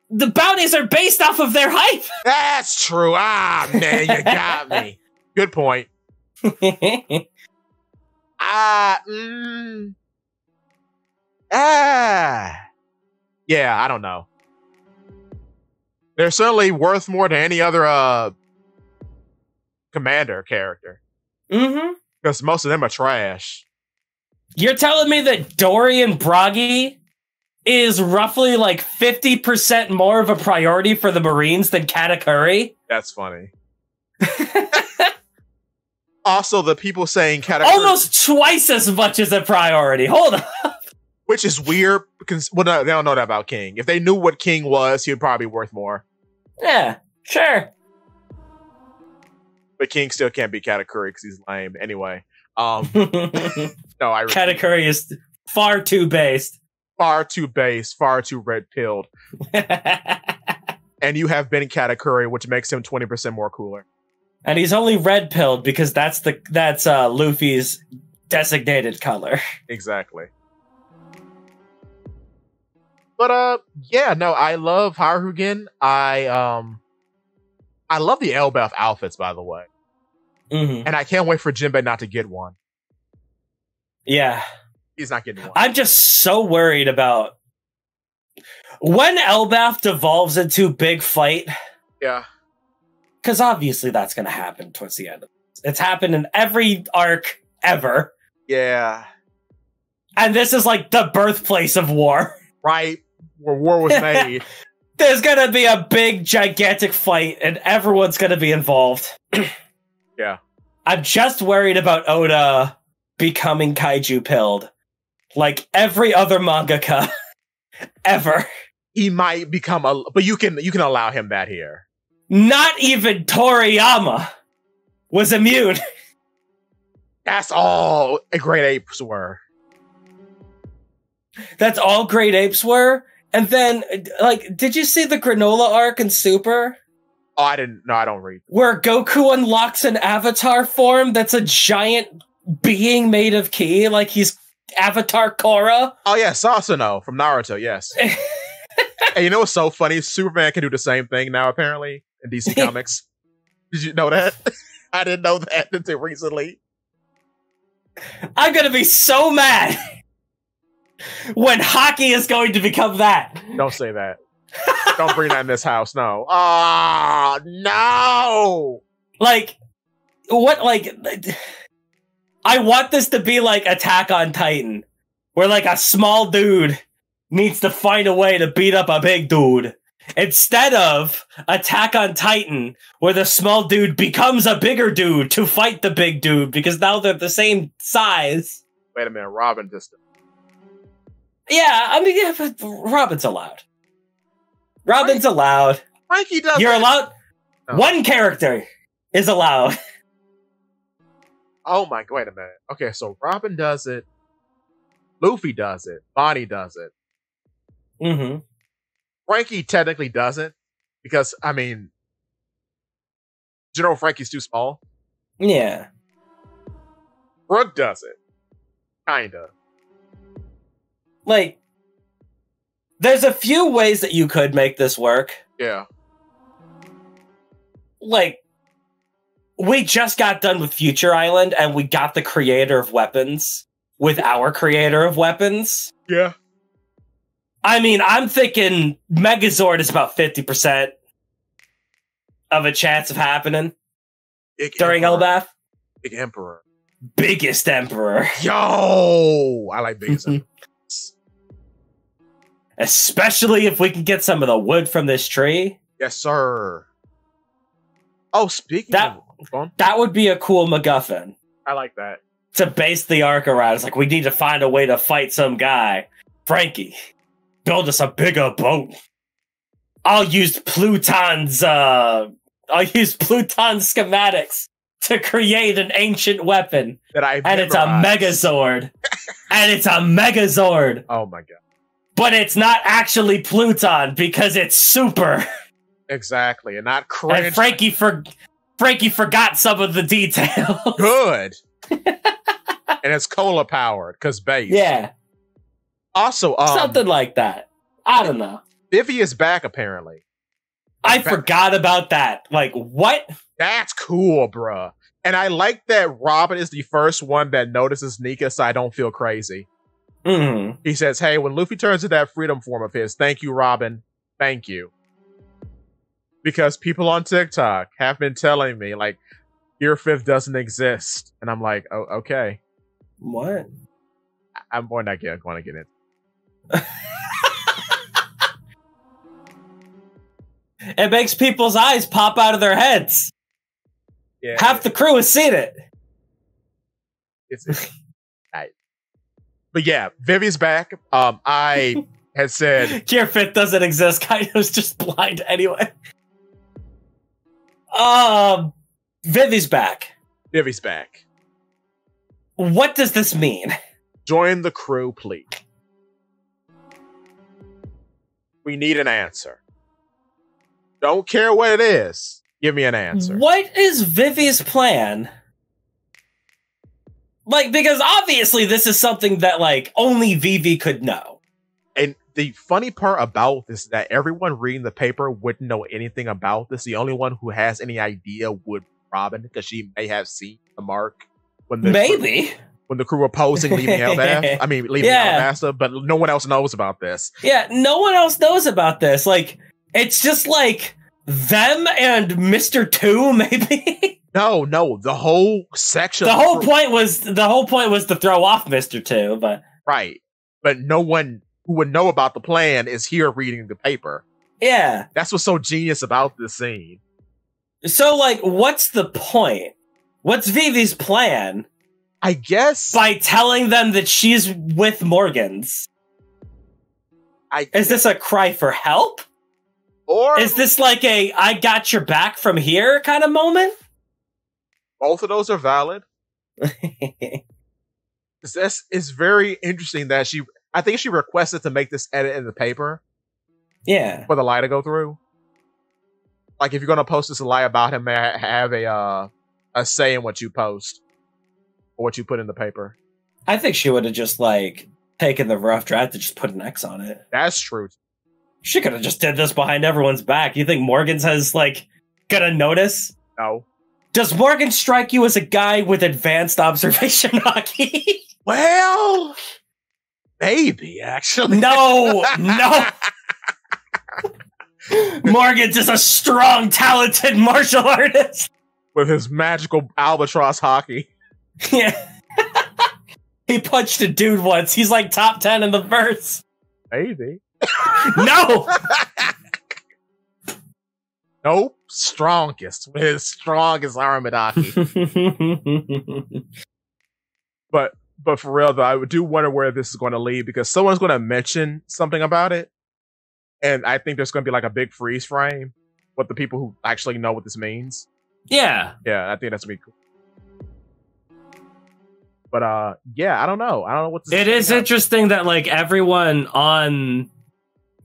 The bounties are based off of their hype. That's true. Ah, man, you got me. Good point. Yeah, I don't know. They're certainly worth more than any other commander character. Mm-hmm. Because most of them are trash. You're telling me that Dorian Bragi is roughly like 50% more of a priority for the Marines than Katakuri? That's funny. Also, the people saying Katakuri... Almost twice as much as a priority. Hold up. Which is weird, because they don't know that about King. If they knew what King was, he would probably be worth more. Yeah, sure. But King still can't be Katakuri because he's lame. Anyway. No, Katakuri is far too based. Far too base, far too red-pilled. And you have been Katakuri, which makes him 20% more cooler. And he's only red-pilled because that's Luffy's designated color. Exactly. But yeah, no, I love Harugen. I love the Elbaf outfits, by the way. Mm-hmm. And I can't wait for Jinbei not to get one. Yeah. He's not getting one. I'm just so worried about... When Elbaf devolves into big fight... Yeah. Because obviously that's going to happen towards the end of this. It's happened in every arc ever. Yeah. And this is like the birthplace of war. Right? Where war was made. There's going to be a big, gigantic fight, and everyone's going to be involved. Yeah. I'm just worried about Oda becoming kaiju pilled. Like every other mangaka ever. He might become but you can allow him that here. Not even Toriyama was immune. That's all great apes were. That's all great apes were? And then, like, did you see the Granola arc in Super? Oh, I didn't. No, I don't read. Where Goku unlocks an avatar form that's a giant being made of ki, like he's Avatar Korra. Oh, yeah, Sasuno from Naruto, yes. And you know what's so funny? Superman can do the same thing now, apparently, in DC Comics. Did you know that? I didn't know that until recently. I'm gonna be so mad when hockey is going to become that. Don't say that. Don't bring that in this house, no. Oh, no! Like, what, like... I want this to be like Attack on Titan, where like a small dude needs to find a way to beat up a big dude. Instead of Attack on Titan, where the small dude becomes a bigger dude to fight the big dude, because now they're the same size. Wait a minute, Robin just... Yeah, I mean, yeah, but Robin's allowed. Robin's allowed. Frankie does. You're allowed. No. One character is allowed. Oh my, wait a minute. Okay, so Robin does it. Luffy does it. Bonnie does it. Mm-hmm. Frankie technically doesn't. Because, I mean... General Frankie's too small. Yeah. Brooke does it. Kinda. Like, there's a few ways that you could make this work. Yeah. Like, we just got done with Future Island, and we got the creator of weapons with our creator of weapons. Yeah. I mean, I'm thinking Megazord is about 50% of a chance of happening during Elbaf. Big Emperor. Biggest Emperor. Yo! I like Biggest Emperor. Especially if we can get some of the wood from this tree. Yes, sir. Oh, speaking of... That would be a cool MacGuffin. I like that. To base the arc around. It's like, we need to find a way to fight some guy. Frankie, build us a bigger boat. I'll use Pluton's schematics to create an ancient weapon. And it's a Megazord. And it's a Megazord. Oh my god. But it's not actually Pluton because it's super. Exactly. And not cringe. And Frankie forgot some of the details. Good. And it's cola powered because base. Yeah. Also, something like that. I don't know. Vivi is back apparently. I forgot about that. Like, what? That's cool, bruh. And I like that Robin is the first one that notices Nika, so I don't feel crazy. Mm-hmm. He says, hey, when Luffy turns to that freedom form of his, thank you, Robin. Thank you. Because people on TikTok have been telling me, like, Gear 5th doesn't exist. And I'm like, oh, okay. What? I'm going to get it. It makes people's eyes pop out of their heads. Yeah, half the crew has seen it. It's But yeah, Vivi's back. I had said Gear 5th doesn't exist. Kaido's just blind anyway. Vivi's back. Vivi's back. What does this mean? Join the crew, please. We need an answer. Don't care what it is. Give me an answer. What is Vivi's plan? Like, because obviously this is something that, like, only Vivi could know. And the funny part about this is that everyone reading the paper wouldn't know anything about this. The only one who has any idea would be Robin, because she may have seen the mark when the crew were opposing leaving Elbaf. I mean, leaving Alabasta, but no one else knows about this. Yeah, no one else knows about this. Like, it's just like Them and Mr. 2, maybe? No, the whole section. The whole point was to throw off Mr. 2, but right. But no one who would know about the plan is here reading the paper. Yeah. That's what's so genius about this scene. So, like, what's the point? What's Vivi's plan? I guess by telling them that she's with Morgan's. Is this a cry for help? Or is this like a I got your back from here kind of moment? Both of those are valid. It's very interesting that I think she requested to make this edit in the paper. Yeah. For the lie to go through. Like, if you're going to post this lie about him, may I have a say in what you post. Or what you put in the paper. I think she would have just, like, taken the rough draft and just put an X on it. That's true. She could have just did this behind everyone's back. You think Morgan's has, like, gonna notice? No. Does Morgan strike you as a guy with advanced observation hockey? Well, maybe, actually. No. Morgan's just a strong, talented martial artist. With his magical albatross hockey. Yeah. He punched a dude once. He's like top 10 in the verse. Maybe. No! Nope. Strongest. With his strongest armored hockey. But for real, though, I do wonder where this is going to lead, because someone's going to mention something about it. And I think there's going to be like a big freeze frame with the people who actually know what this means. Yeah. Yeah, I think that's going to be cool. But yeah, I don't know. I don't know what this It is interesting that like everyone on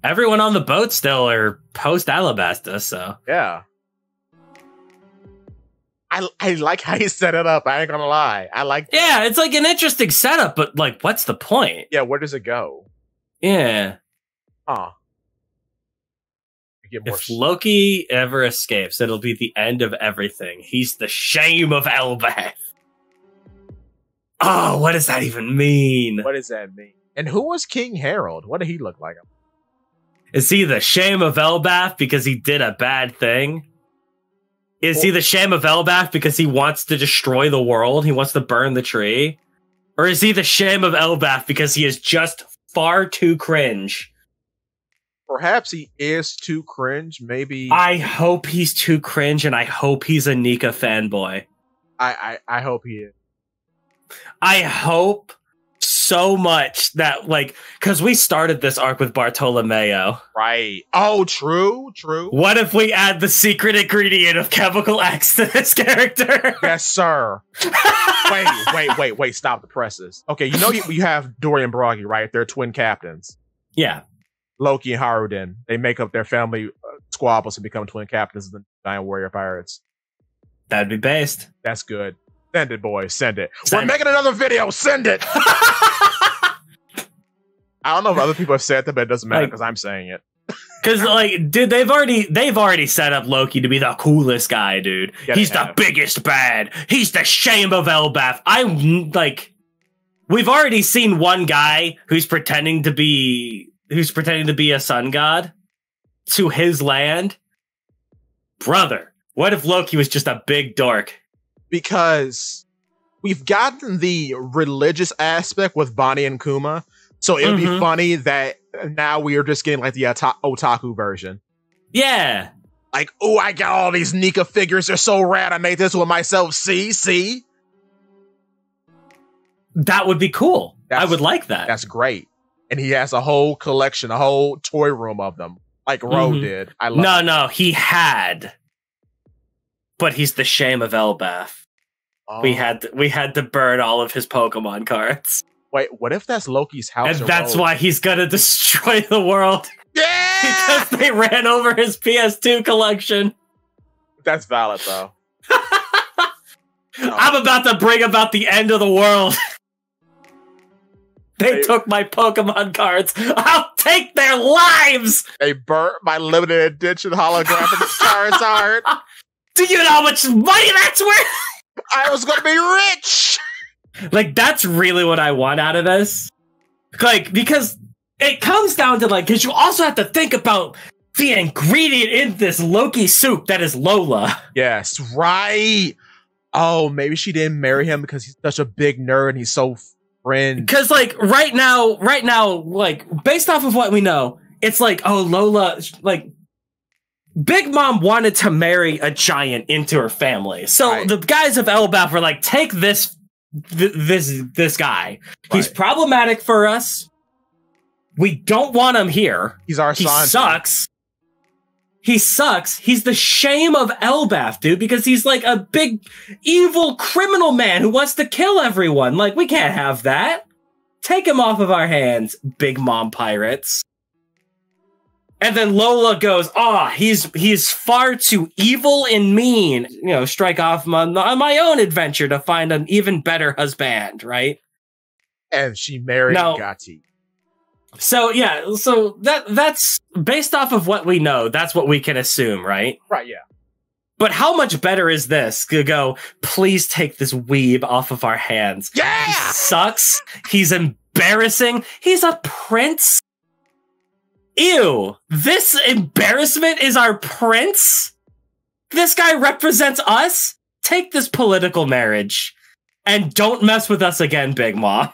the boat still are post Alabasta, so yeah. I like how you set it up. I ain't gonna lie. I like that. Yeah, it's like an interesting setup, but like what's the point? Yeah, where does it go? Yeah. Huh. If Loki ever escapes, it'll be the end of everything. He's the shame of Elbaf. Oh, what does that even mean? What does that mean? And who was King Harold? What did he look like? Is he the shame of Elbaf because he did a bad thing? Is he the shame of Elbaf because he wants to destroy the world? He wants to burn the tree? Or is he the shame of Elbaf because he is just far too cringe? Perhaps he is too cringe. Maybe. I hope he's too cringe, and I hope he's a Nika fanboy. I hope he is. I hope so much that, like, because we started this arc with Bartolomeo. Right. Oh, true. What if we add the secret ingredient of chemical X to this character? Yes, sir. Wait. Stop the presses. Okay, you know you have Dory and Broggy, right? They're twin captains. Yeah. Loki and Haruden. They make up their family squabbles and become twin captains of the Giant Warrior Pirates. That'd be based. That's good. Send it, boys. Send it. We're making another video. Send it. I don't know if other people have said that, but it doesn't matter because I'm saying it. Because, like, dude, they've already set up Loki to be the coolest guy, dude. He's the biggest bad. He's the shame of Elbaf. We've already seen one guy who's pretending to be a sun god to his land. Brother, what if Loki was just a big dork? Because we've gotten the religious aspect with Bonnie and Kuma, so it would be funny that now we are just getting like the otaku version. Yeah. Like, oh, I got all these Nika figures. They're so rad. I made this with myself. See? That would be cool. I would like that. That's great. And he has a whole collection, a whole toy room of them, like Ro did. I love it. No, he had. But he's the shame of Elbaf. Oh. We had to burn all of his Pokemon cards. Wait, what if that's Loki's house? And that's why he's gonna destroy the world. Yeah! Because they ran over his PS2 collection. That's valid, though. I'm about to bring about the end of the world. They took my Pokemon cards. I'll take their lives! They burnt my limited edition holographic Charizard. Do you know how much money that's worth? I was gonna be rich! Like, that's really what I want out of this. Like, because it comes down to, like, because you also have to think about the ingredient in this Loki soup that is Lola. Yes, right. Oh, maybe she didn't marry him because he's such a big nerd and he's so fringe. Because like right now, like based off of what we know, it's like, oh, Lola, like Big Mom wanted to marry a giant into her family. So the guys of Elbaf were like, take this guy. He's problematic for us. We don't want him here. He's our son. He sucks. He sucks. He's the shame of Elbaf, dude, because he's like a big evil criminal man who wants to kill everyone. Like, we can't have that. Take him off of our hands, Big Mom pirates. And then Lola goes, he's far too evil and mean. You know, strike off on my own adventure to find an even better husband, right? And she married Gati. So yeah, so that's based off of what we know. That's what we can assume, right? Right. Yeah. But how much better is this to go? Please take this weeb off of our hands. Yeah, he sucks. He's embarrassing. He's a prince. Ew! This embarrassment is our prince. This guy represents us. Take this political marriage, and don't mess with us again, Big Mom.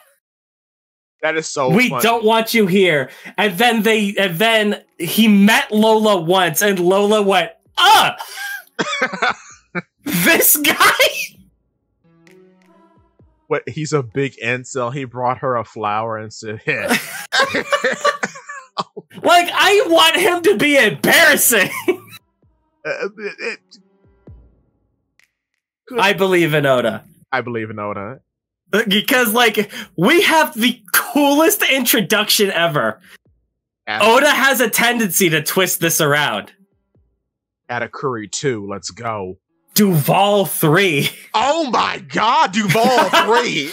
That is so we funny. Don't want you here. And then he met Lola once, and Lola went, this guy? What? He's a big incel. He brought her a flower and said, "Yeah." Like, I want him to be embarrassing. I believe in Oda. I believe in Oda. Because, like, we have the coolest introduction ever. Oda has a tendency to twist this around. Katakuri 2, let's go. Duval 3. Oh my god, Duval 3!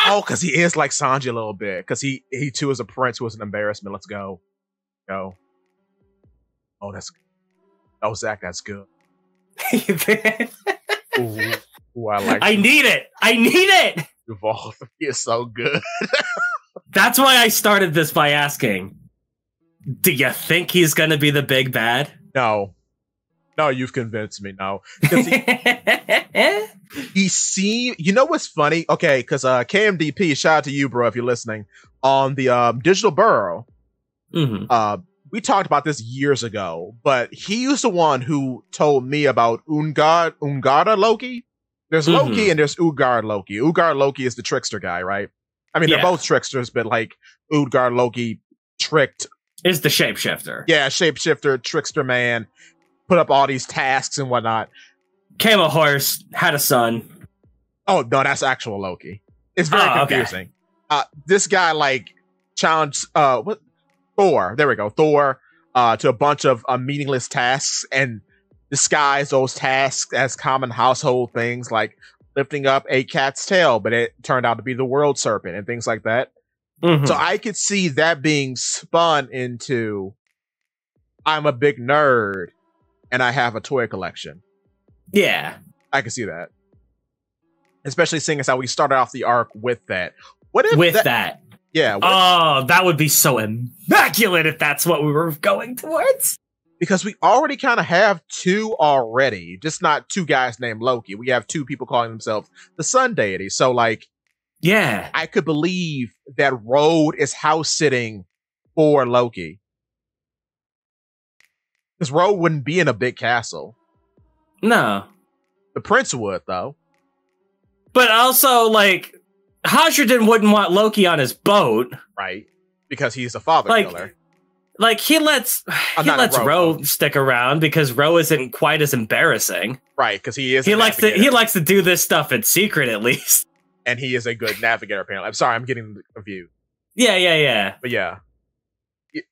Oh, because he is like Sanji a little bit. Because he too is a prince who is an embarrassment. Let's go. Go. Oh, that's good. Oh, Zakk, that's good. Ooh, I like I need it! Duval 3 is so good. That's why I started this by asking, do you think he's going to be the big bad? No. No, you've convinced me. No. He seemed... You know what's funny? Okay, because KMDP, shout out to you, bro, if you're listening. On the Digital Burrow, we talked about this years ago, but he was the one who told me about Ungara Loki. There's Loki and there's Ugard Loki. Ugard Loki is the trickster guy, right? I mean, they're both tricksters, but like Ugard Loki tricked... Is the shapeshifter. Yeah, shapeshifter, trickster man. Put up all these tasks and whatnot. Came a horse, had a son. Oh, no, that's actual Loki. It's very confusing. Okay. This guy, like, challenged Thor. There we go. Thor to a bunch of meaningless tasks and disguised those tasks as common household things, like lifting up a cat's tail, but it turned out to be the world serpent and things like that. So I could see that being spun into, I'm a big nerd and I have a toy collection. Yeah. I can see that. Especially seeing as how we started off the arc with that. What if that? Yeah. That would be so immaculate if that's what we were going towards. Because we already kind of have two already. Just not two guys named Loki. We have two people calling themselves the Sun Deity. So, like, yeah, I could believe that Road is house sitting for Loki. Because Road wouldn't be in a big castle. No. The prince would, though. But also, like, Hajridin wouldn't want Loki on his boat. Right. Because he's a father killer. Like, he lets Ro stick around because Ro isn't quite as embarrassing. Right, because he is he likes to do this stuff in secret, at least. And he is a good navigator, apparently. I'm sorry, I'm getting confused. Yeah. But yeah.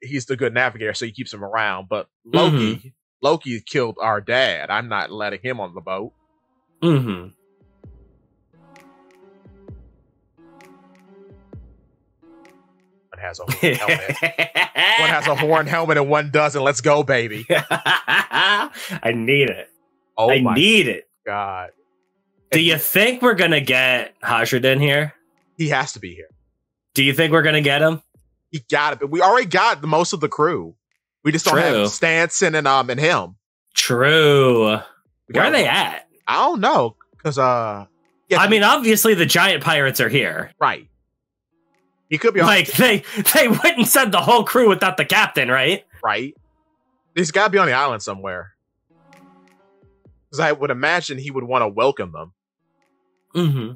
He's the good navigator, so he keeps him around. But Loki killed our dad. I'm not letting him on the boat. Mm-hmm. One has a horn helmet. One has a horn helmet and one doesn't. Let's go, baby. I need it. Oh, I need it. God. Do you think we're going to get Hajridin here? He has to be here. Do you think we're going to get him? He got it, but we already got most of the crew. We just don't have Stanson and him. True. Where are they at? I don't know. Because, I mean, obviously the giant pirates are here. Right. He could be like, they wouldn't send the whole crew without the captain, right? Right. He's got to be on the island somewhere. Because I would imagine he would want to welcome them. Mm-hmm.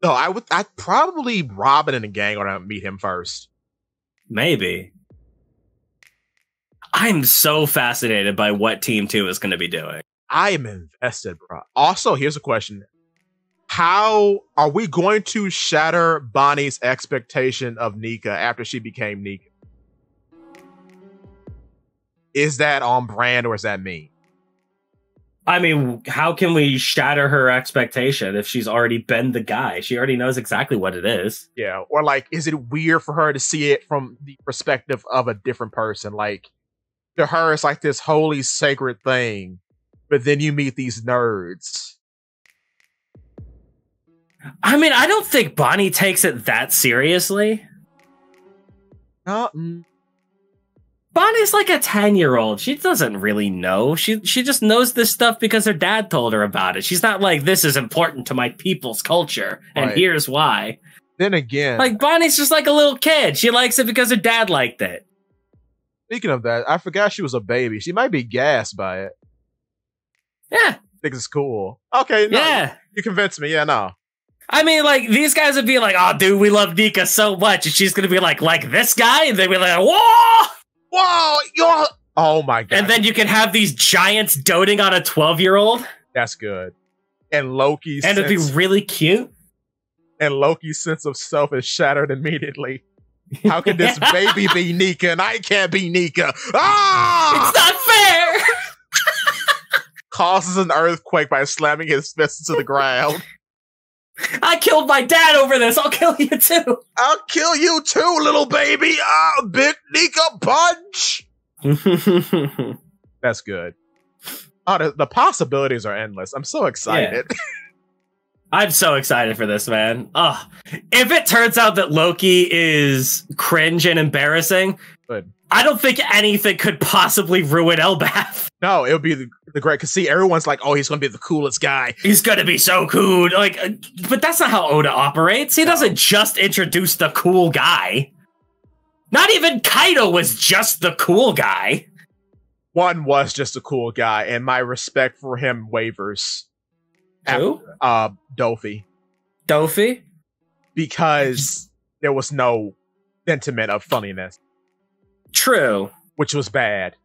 So I'd probably Robin and the gang are going to meet him first. Maybe. I'm so fascinated by what Team 2 is going to be doing. I am invested, bro. Also, here's a question. How are we going to shatter Bonnie's expectation of Nika after she became Nika? Is that on brand or is that me? I mean, how can we shatter her expectation if she's already been the guy? She already knows exactly what it is. Yeah. Or like, is it weird for her to see it from the perspective of a different person? Like, to her, it's like this holy, sacred thing. But then you meet these nerds. I mean, I don't think Bonnie takes it that seriously. Bonnie's like a 10-year-old. She doesn't really know. She just knows this stuff because her dad told her about it. She's not like, this is important to my people's culture, and here's why. Then again... Like, Bonnie's just like a little kid. She likes it because her dad liked it. Speaking of that, I forgot she was a baby. She might be gassed by it. Yeah. I think it's cool. Okay, no, yeah. You convinced me. Yeah, no. I mean, like, these guys would be like, oh, dude, we love Nika so much. And she's going to be like this guy? And they'd be like, whoa! Whoa! You're... Oh, my God. And then you can have these giants doting on a 12-year-old. That's good. And Loki's And it'd be really cute. And Loki's sense of self is shattered immediately. How can this baby be Nika and I can't be Nika? Ah! It's not fair! Causes an earthquake by slamming his fist into the ground. I killed my dad over this. I'll kill you too. I'll kill you too, little baby. Ah, big Nika punch. That's good. Oh, the possibilities are endless. I'm so excited. Yeah. I'm so excited for this, man. Oh, if it turns out that Loki is cringe and embarrassing, good. I don't think anything could possibly ruin Elbath. No, it would be the great. Because see, everyone's like, "Oh, he's going to be the coolest guy. He's going to be so cool." Like, but that's not how Oda operates. He doesn't just introduce the cool guy. Not even Kaido was just the cool guy. One was just a cool guy, and my respect for him wavers. Who? Dofi. Dofi? Because there was no sentiment of funniness. True. Which was bad.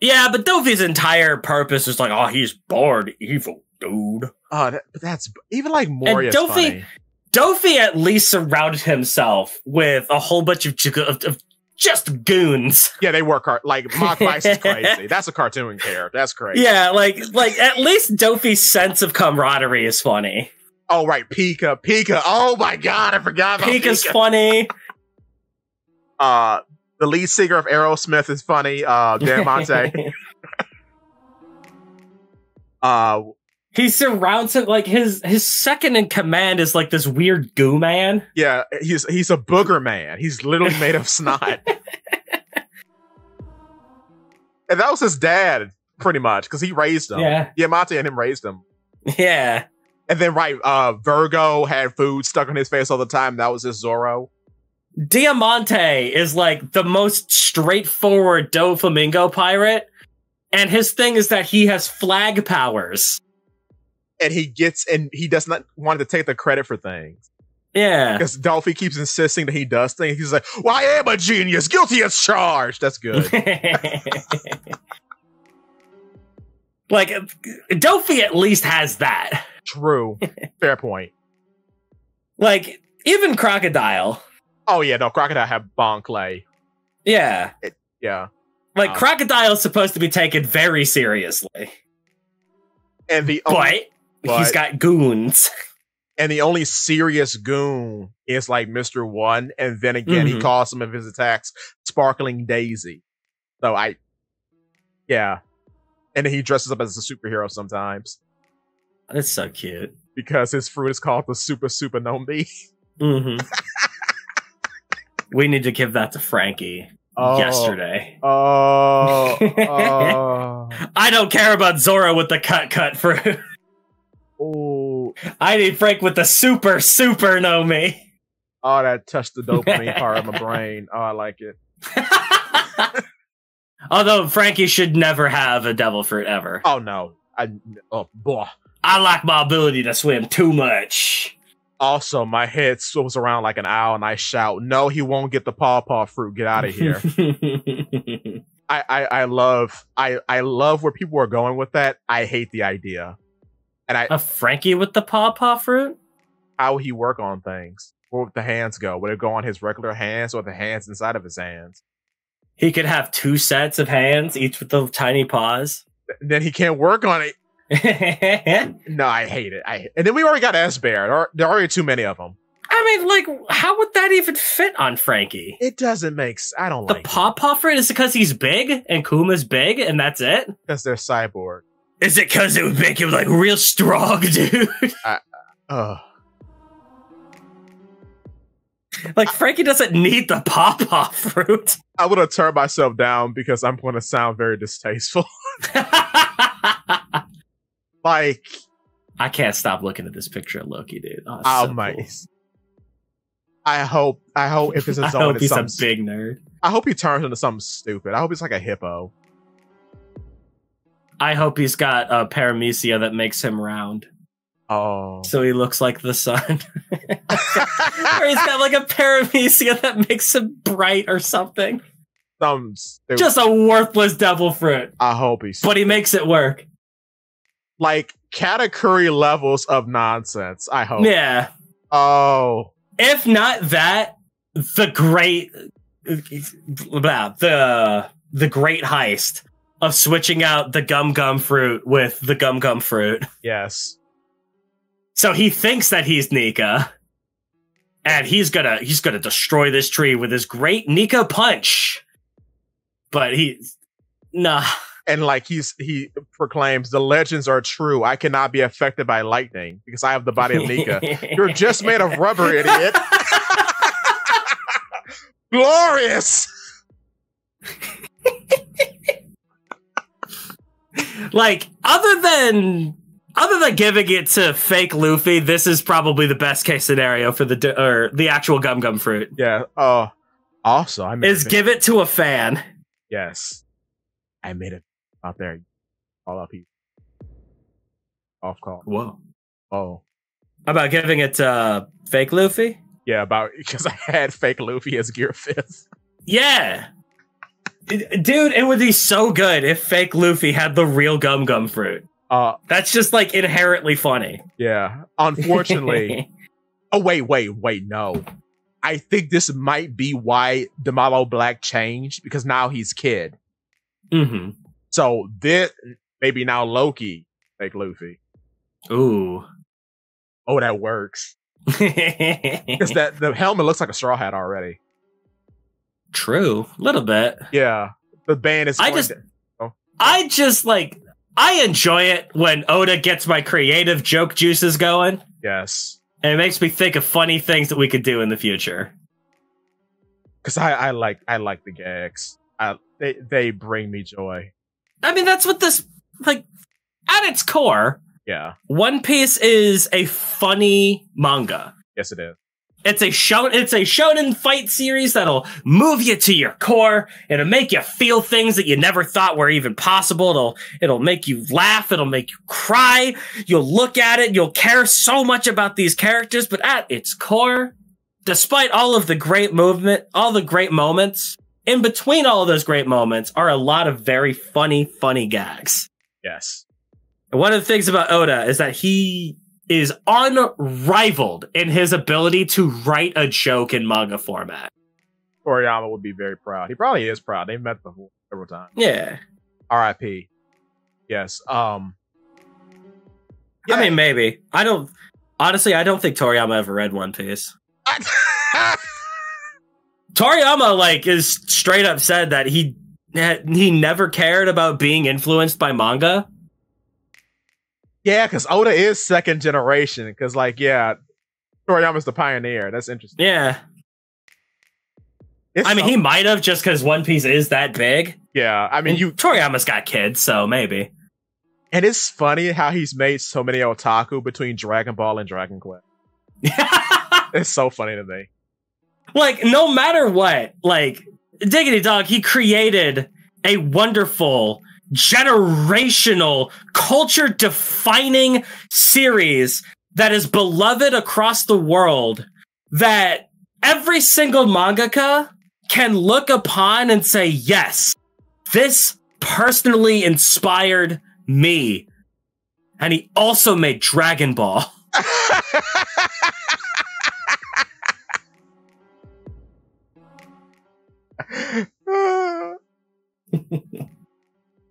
Yeah, but Dofi's entire purpose is like, oh, he's bored, evil dude. But that's even like Moria's funny. Dofi at least surrounded himself with a whole bunch of just goons. Yeah, they work hard. Like, Mock Vice is crazy. That's a cartoon character. That's crazy. Yeah, like at least Dofi's sense of camaraderie is funny. Oh, right. Pika. Oh, my God. I forgot about Pika's Pika. funny. The lead singer of Aerosmith is funny. Diamante. He surrounds it like his second in command is like this weird goo man. Yeah, he's a booger man. He's literally made of snot. And that was his dad, pretty much, because he raised him. Yeah. Diamante and him raised him. Yeah. And then, Virgo had food stuck on his face all the time. That was his Zorro. Diamante is like the most straightforward Doflamingo pirate. And his thing is that he has flag powers. And he does not want to take the credit for things. Yeah. Because Dolphy keeps insisting that he does things. He's like, well, I am a genius, guilty as charged. That's good. Like, Dofi at least has that. True. Fair point. Like, even Crocodile. Oh, yeah, no, Crocodile have Bon Clay. Yeah. Yeah. Like, Crocodile's supposed to be taken very seriously. And but he's got goons. And the only serious goon is like Mr. One. And then again, he calls some of his attacks Sparkling Daisy. So yeah. And then he dresses up as a superhero sometimes. That's so cute. Because his fruit is called the Super Nombi. We need to give that to Frankie. yesterday. Oh. I don't care about Zoro with the cut fruit. Oh. I need Frank with the super no me. Oh, that touched the dopamine part of my brain. Oh, I like it. Although Frankie should never have a devil fruit ever. Oh no. Boy. I like my ability to swim too much. Also, my head swivels around like an owl, and I shout, "No, he won't get the pawpaw fruit. Get out of here!" I love where people are going with that. I hate the idea. And a Frankie with the pawpaw fruit? How would he work on things? Where would the hands go? Would it go on his regular hands or the hands inside of his hands? He could have 2 sets of hands, each with the tiny paws. Then he can't work on it. No, I hate it. And then we already got S-Bear. There are already too many of them. I mean, like, how would that even fit on Frankie? It doesn't make sense. I don't like it. The pawpaw fruit is because he's big and Kuma's big and that's it? Because they're cyborg. Is it because it would make him, like, real strong, dude? Like, Frankie doesn't need the pawpaw fruit. I'm going to turn myself down because I'm going to sound very distasteful. Like, I can't stop looking at this picture of Loki, dude. Oh, so cool. I hope if it's a zone, I hope he's a big nerd. I hope he turns into something stupid. I hope he's like a hippo. I hope he's got a paramecia that makes him round. Oh. So he looks like the sun. Or he's got like a paramecia that makes him bright or something. Just a worthless devil fruit. I hope he's... But he makes it work. Like, Katakuri levels of nonsense, I hope. Yeah. Oh. If not that, the great heist of switching out the gum fruit with the gum fruit. Yes. So he thinks that he's Nika, and he's gonna destroy this tree with his great Nika punch. But nah. And like he proclaims, the legends are true. I cannot be affected by lightning because I have the body of Nika. You're just made of rubber, idiot. Glorious. Like, other than giving it to fake Luffy, this is probably the best case scenario for the actual gum fruit. Yeah. Also, I mean, give it to a fan. Yes, I made it out there. All up, off call. Whoa. Oh. About giving it to fake Luffy? Yeah, because I had fake Luffy as Gear 5th. Yeah. Dude, it would be so good if fake Luffy had the real gum fruit. That's just like inherently funny. Yeah. Unfortunately. Oh, wait, no. I think this might be why Damalo Black changed, because now he's Kid. Mm-hmm. So this maybe now Loki fake Luffy. Ooh. Oh, that works. Because the helmet looks like a straw hat already. True. A little bit. Yeah. The band is I enjoy it when Oda gets my creative joke juices going. Yes. And it makes me think of funny things that we could do in the future. Because I like the gags. They bring me joy. I mean, that's what this, like, at its core. Yeah. One Piece is a funny manga. Yes, it is. It's a shonen fight series that'll move you to your core. It'll make you feel things that you never thought were even possible. It'll make you laugh. It'll make you cry. You'll look at it. You'll care so much about these characters. But at its core, despite all of the great movement, all the great moments, in between all of those great moments are a lot of very funny gags. Yes. And one of the things about Oda is that he is unrivaled in his ability to write a joke in manga format. Toriyama would be very proud. He probably is proud. They've met before several times. Yeah. R.I.P. Yes. Yeah. I mean, maybe. I don't think Toriyama ever read One Piece. Toriyama, like, is straight up said that he never cared about being influenced by manga. Yeah, because Oda is second generation. Because, like, yeah, Toriyama's the pioneer. That's interesting. Yeah. I mean, he might have just because One Piece is that big. Yeah, I mean, Toriyama's got kids, so maybe. And it's funny how he's made so many otaku between Dragon Ball and Dragon Quest. It's so funny to me. Like, no matter what, like, Diggity Dog, he created a wonderful, generational, culture-defining series that is beloved across the world, that every single mangaka can look upon and say, yes, this personally inspired me. And he also made Dragon Ball.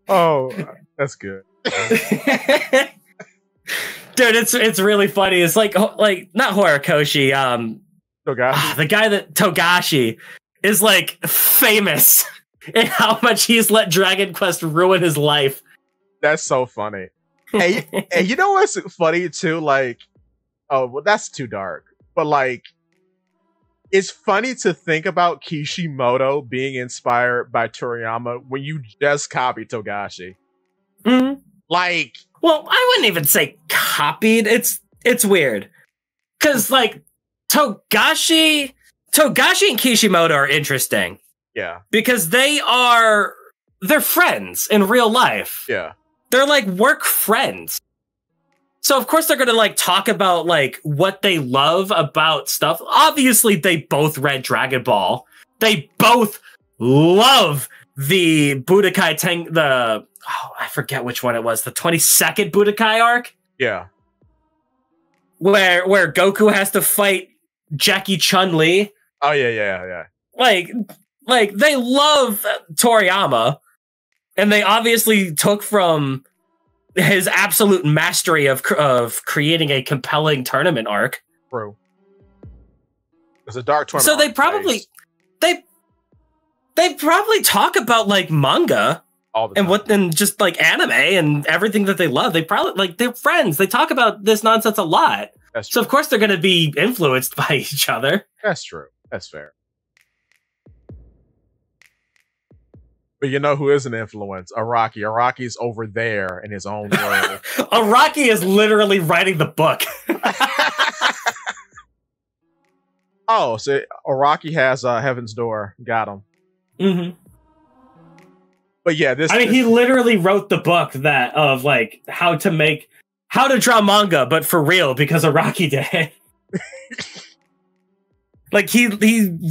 Oh, that's good. Dude, it's really funny. It's like not Horikoshi, Togashi? the guy that Togashi is like famous in how much he's let Dragon Quest ruin his life. That's so funny. And you know what's funny too? Like, oh, well, that's too dark. But like, it's funny to think about Kishimoto being inspired by Toriyama when you just copied Togashi. Mm-hmm. Like, well, I wouldn't even say copied. It's weird because like Togashi and Kishimoto are interesting. Yeah, because they're friends in real life. Yeah, they're like work friends. So of course they're going to like talk about like what they love about stuff. Obviously they both read Dragon Ball. They both love the Budokai I forget which one it was, the 22nd Budokai arc. Yeah. Where Goku has to fight Jackie Chun-Li. Oh yeah. Like they love Toriyama, and they obviously took from his absolute mastery of creating a compelling tournament arc. True. It's a dark tournament. So they probably talk about like manga all the time. and just like anime and everything that they love. They probably like they're friends. They talk about this nonsense a lot. That's true. So of course they're going to be influenced by each other. That's true. That's fair. But you know who is an influence? Araki. Araki's over there in his own world. Araki is literally writing the book. Oh, so Araki has Heaven's Door. Got him. Mm-hmm. But yeah, he literally wrote the book of like how to draw manga, but for real, because Araki did it. Like he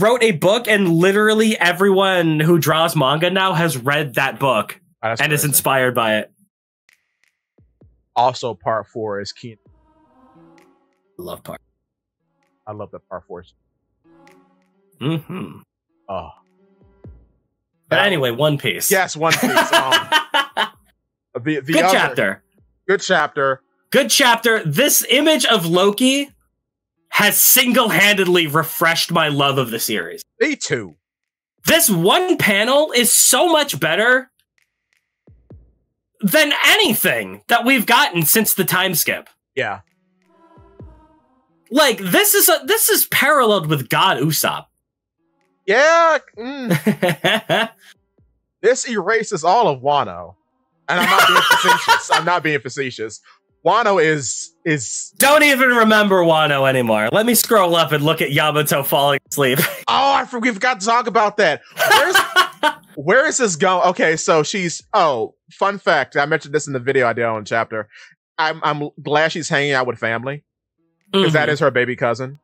wrote a book, and literally everyone who draws manga now has read that book and is inspired by it. Also, part 4 is key. I love that part 4. Mm-hmm. Oh. But anyway, One Piece. Yes, One Piece. Good chapter. Good chapter. Good chapter. This image of Loki has single-handedly refreshed my love of the series. Me too. This one panel is so much better than anything that we've gotten since the time skip. Yeah. Like, this is paralleled with God Usopp. Yeah. This erases all of Wano. And I'm not being facetious. Wano is Don't even remember Wano anymore. Let me scroll up and look at Yamato falling asleep. Oh, we forgot to talk about that. Where is this going? Okay, so fun fact. I mentioned this in the video I did on chapter. I'm glad she's hanging out with family. Because that is her baby cousin.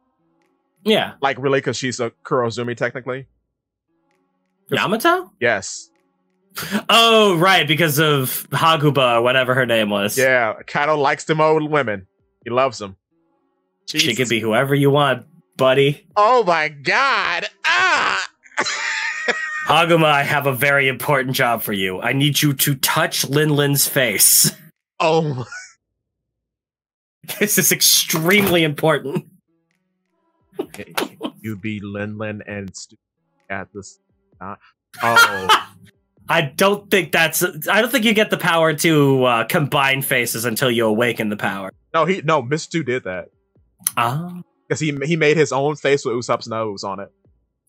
Yeah. Like, really, because she's a Kurozumi, technically. Yamato? Yes. Oh, right, because of Haguba, or whatever her name was. Yeah, Kaido likes them old women. He loves them. Jesus. She can be whoever you want, buddy. Oh my god! Ah! Haguma, I have a very important job for you. I need you to touch Lin's face. Oh. This is extremely important. Can you be Lin and at this? Oh. I don't think you get the power to combine faces until you awaken the power. No, Mr. did that. Oh. Because he made his own face with Usopp's nose on it.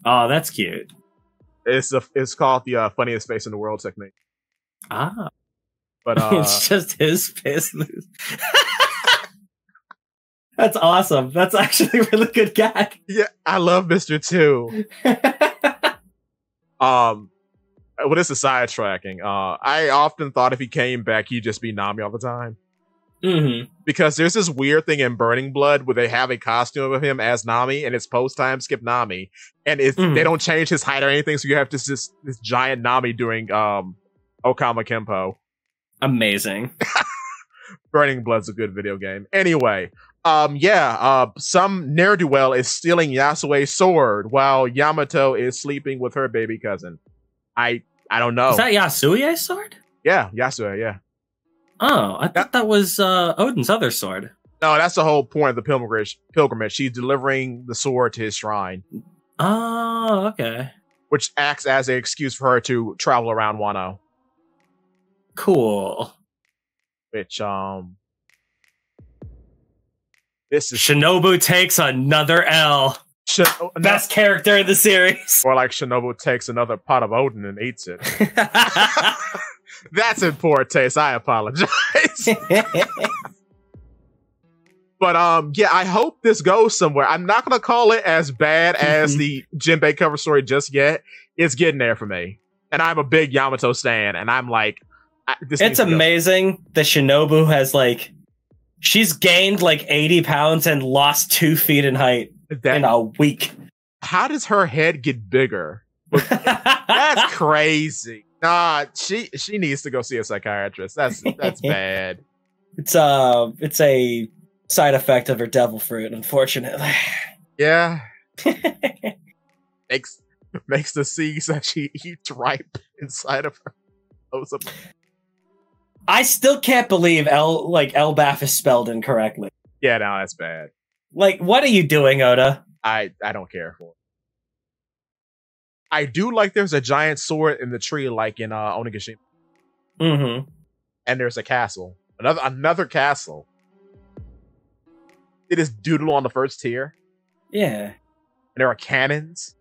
Oh, that's cute. It's called the funniest face in the world technique. Ah. But it's just his business. That's awesome. That's actually a really good gag. Yeah, I love Mr. 2. Well, this is sidetracking. I often thought if he came back, he'd just be Nami all the time. Mm-hmm. Because there's this weird thing in Burning Blood where they have a costume of him as Nami, and it's post-time skip Nami, and they don't change his height or anything, so you have this giant Nami doing Okama Kempo. Amazing. Burning Blood's a good video game. Anyway, some ne'er-do-well is stealing Yasue's sword while Yamato is sleeping with her baby cousin. I don't know. Is that Yasue's sword? Yeah, Yasue, yeah. Oh, I thought that was Odin's other sword. No, that's the whole point of the pilgrimage. She's delivering the sword to his shrine. Oh, okay. Which acts as an excuse for her to travel around Wano. Cool. Which, this is... Shinobu takes another L. Best character in the series. Or like Shinobu takes another pot of Odin and eats it. That's in poor taste. I apologize. But yeah, I hope this goes somewhere. I'm not gonna call it as bad as the Jinbei cover story just yet. It's getting there for me. And I'm a big Yamato stan, and I'm like, it's amazing that Shinobu has she's gained 80 pounds and lost 2 feet in height in a week. How does her head get bigger? That's crazy. Nah, she needs to go see a psychiatrist. That's bad. It's a side effect of her devil fruit, unfortunately. Yeah. makes the seeds that she eats ripe inside of her. I still can't believe Elbaf is spelled incorrectly. Yeah, no, that's bad. What are you doing, Oda? I don't care for it. I do like there's a giant sword in the tree like in Onigashima. Mm-hmm. And there's a castle. Another castle. It is doodle on the first tier. Yeah. And there are cannons.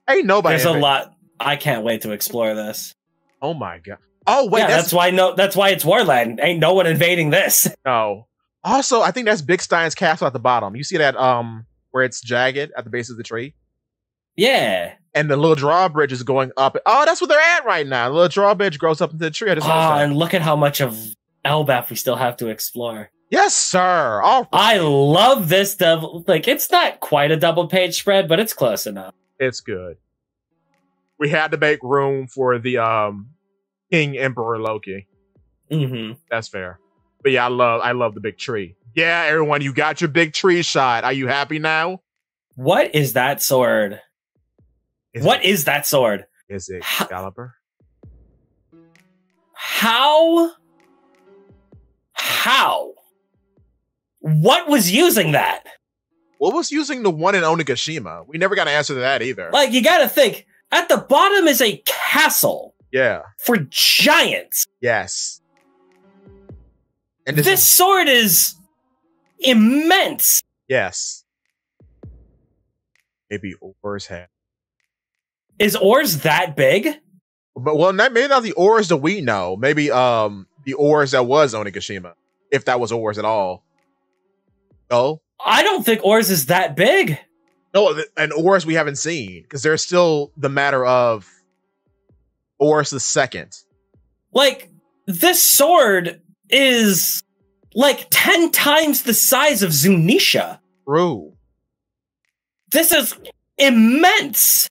Ain't nobody. There's a lot. I can't wait to explore this. Oh my god. Oh wait, yeah, that's why it's Warland. Ain't no one invading this. No. Also, I think that's Big Stein's castle at the bottom. You see that where it's jagged at the base of the tree? Yeah. And the little drawbridge is going up. Oh, that's where they're at right now. The little drawbridge grows up into the tree. And look at how much of Elbaf we still have to explore. Yes, sir. All right. I love this double. It's not quite a double page spread, but it's close enough. It's good. We had to make room for the King Emperor Loki. Mm-hmm. That's fair. But yeah, I love the big tree. Yeah, everyone, you got your big tree shot. Are you happy now? What is that sword? What is that sword? Is it Excalibur? How? What was using that? What was using the one in Onigashima? We never got an answer to that either. You gotta think. At the bottom is a castle. Yeah. For giants. Yes. And this sword is immense. Yes. Maybe Oars had. Is Oars that big? But maybe not the Oars that we know. Maybe the Oars that was Onigashima, if that was Oars at all. Oh, I don't think Oars is that big. No, and Oars we haven't seen because there's still the matter of Oars the second. This sword is 10 times the size of Zunisha. True. This is immense.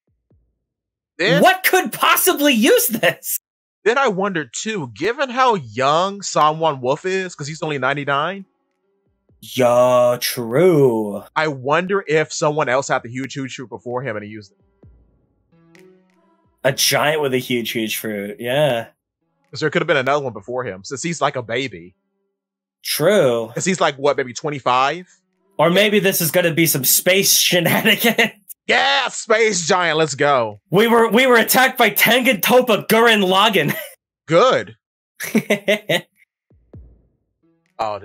What could possibly use this? Then I wonder too, given how young Samwon Wolf is, because he's only 99. Yeah, true. I wonder if someone else had the huge fruit before him and he used it. A giant with a huge fruit, yeah. Because there could have been another one before him, since he's like a baby. True. Because he's maybe 25? Or maybe this is going to be some space shenanigans. Yeah, space giant, let's go. We were attacked by Tengen Toppa Gurren Lagann. Good. Oh,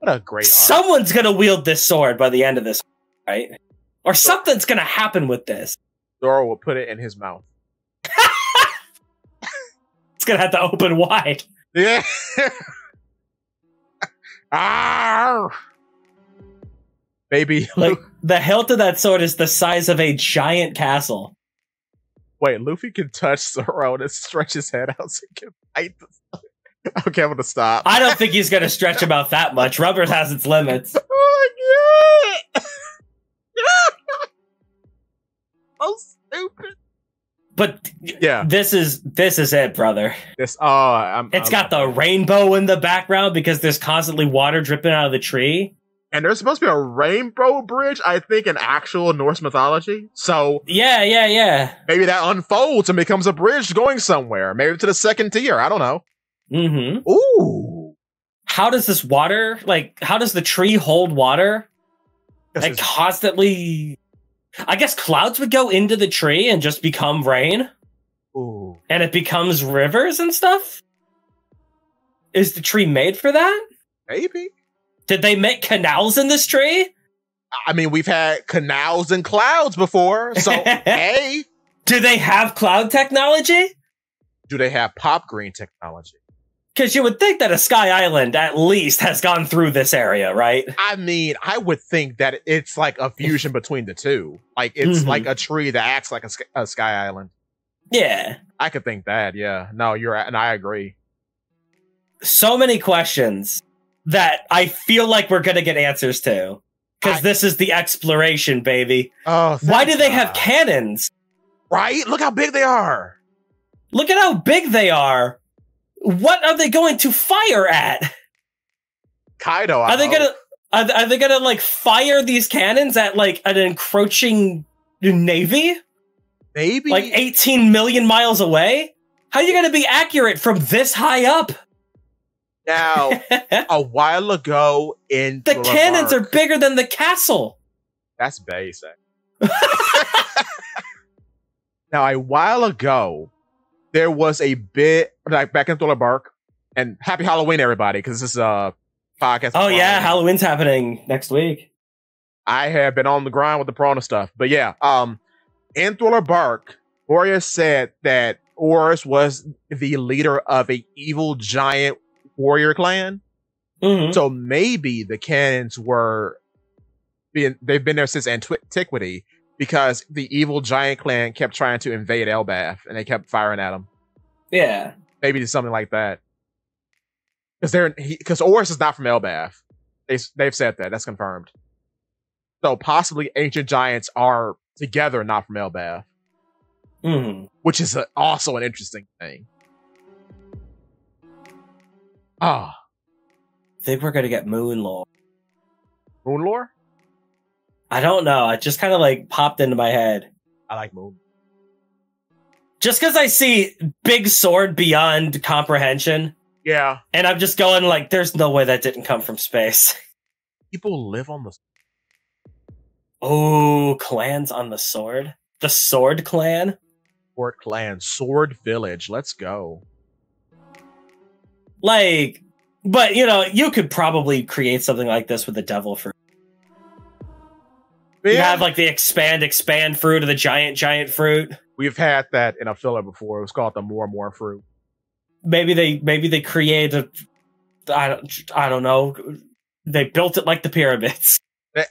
what a great art. Someone's going to wield this sword by the end of this, right? Or something's going to happen with this. Zoro will put it in his mouth. It's gonna have to open wide. Yeah. Arr! Baby. Like, the hilt of that sword is the size of a giant castle. Wait, Luffy can touch Zoro and stretch his head out so he can bite the... Okay, I'm gonna stop. I don't think he's gonna stretch him out that much. Rubber has its limits. Oh my god! So stupid. But yeah, this is it, brother. It's got the rainbow in the background because there's constantly water dripping out of the tree. And there's supposed to be a rainbow bridge, I think, in actual Norse mythology. So yeah. Maybe that unfolds and becomes a bridge going somewhere. Maybe to the second tier. I don't know. Mm-hmm. Ooh. How does this water, like, how does the tree hold water? Like, constantly... I guess clouds would go into the tree and just become rain. Ooh. And it becomes rivers and stuff? Is the tree made for that? Maybe. Did they make canals in this tree? I mean, we've had canals and clouds before, so hey. Do they have cloud technology? Do they have pop green technology? Because you would think that a Sky Island at least has gone through this area, right? I mean, I would think that it's like a fusion between the two. Like, it's like a tree that acts like a Sky Island. Yeah. I could think that, yeah. No, you're right, and I agree. So many questions that I feel like we're going to get answers to. Because this is the exploration, baby. Oh, why do they have cannons? Right? Look how big they are. Look at how big they are. What are they going to fire at? Kaido, are they gonna like fire these cannons at like an encroaching navy? Maybe like 18 million miles away? How are you gonna be accurate from this high up? Now, a while ago in the cannons are bigger than the castle. That's basic. Now, a while ago, there was a bit like back in Thriller Bark, and happy Halloween, everybody, because this is a podcast. Oh yeah, Halloween's happening next week. I have been on the grind with the Piranha stuff, but yeah, in Thriller Bark, Boreas said that Oris was the leader of a evil giant warrior clan. So maybe the cannons they've been there since antiquity. Because the evil giant clan kept trying to invade Elbaf, and they kept firing at them. Yeah, maybe something like that. Because Oris is not from Elbaf. They've said that. That's confirmed. So possibly ancient giants are together, not from Elbaf, which is also an interesting thing. I think we're gonna get moon lore. Moon lore? I don't know. It just kind of like popped into my head. I like moon. Just because I see big sword beyond comprehension. Yeah. And I'm just going like, there's no way that didn't come from space. People live on the... Oh, clans on the sword? The Sword Clan? Sword Clan. Sword Village. Let's go. Like, but you know, you could probably create something like this with the devil fruit. Yeah. You have like the expand fruit or the giant fruit. We've had that in a filler before. It was called the more fruit. Maybe they created I don't know. They built it like the pyramids.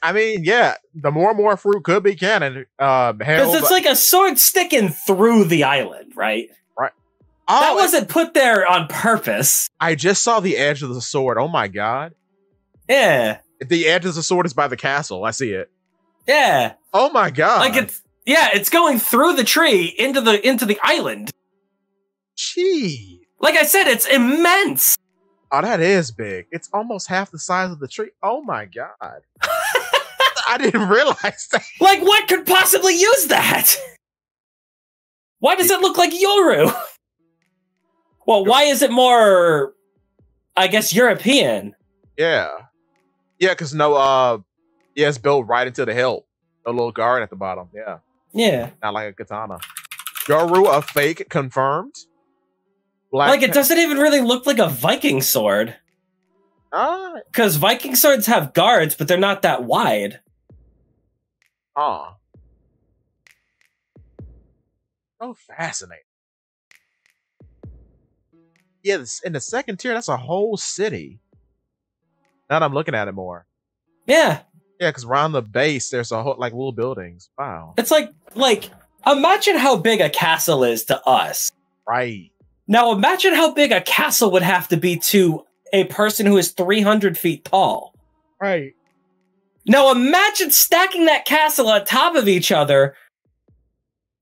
I mean, yeah, the more fruit could be canon. Because it's like a sword sticking through the island, right? Right. That wasn't put there on purpose. I just saw the edge of the sword. Oh my god. Yeah. The edge of the sword is by the castle. I see it. Yeah. Oh my god. Like it's going through the tree into the island. Gee. Like I said, it's immense. Oh, that is big. It's almost half the size of the tree. Oh my god. I didn't realize that. Like, what could possibly use that? Why does it look like Yoru? Well, why is it more, I guess, European? Yeah. Yeah, because it's built right into the hilt. A little guard at the bottom. Yeah. Yeah. Not like a katana. Yoru, a fake, confirmed. Like, it doesn't even really look like a Viking sword. Because Viking swords have guards, but they're not that wide. So fascinating. Yeah, in the second tier, that's a whole city. Now that I'm looking at it more. Yeah. Yeah, because around the base, there's a whole like little buildings. Wow. It's like imagine how big a castle is to us. Right. Now imagine how big a castle would have to be to a person who is 300 feet tall. Right. Now imagine stacking that castle on top of each other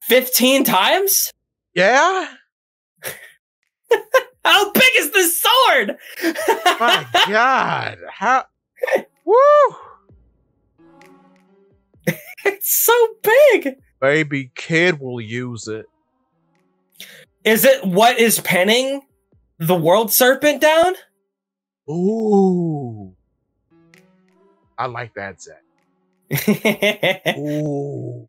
15 times? Yeah? How big is this sword? My God. How? Woo! It's so big. Baby kid will use it. Is it what is pinning the world serpent down? Ooh. I like that, Zakk. Ooh.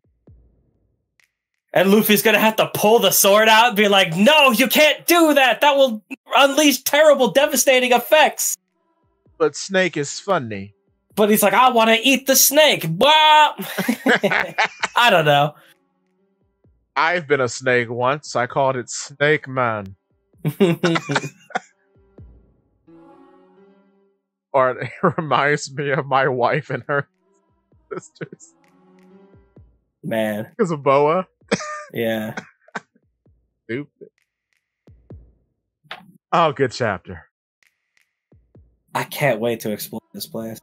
And Luffy's gonna have to pull the sword out and be like, no, you can't do that. That will unleash terrible, devastating effects. But Snake is funny. But he's like, I want to eat the snake. Well, I don't know. I've been a snake once. I called it Snake Man. Or it reminds me of my wife and her sisters. Man. Because of Boa. Yeah. Stupid. Oh, good chapter. I can't wait to explore this place.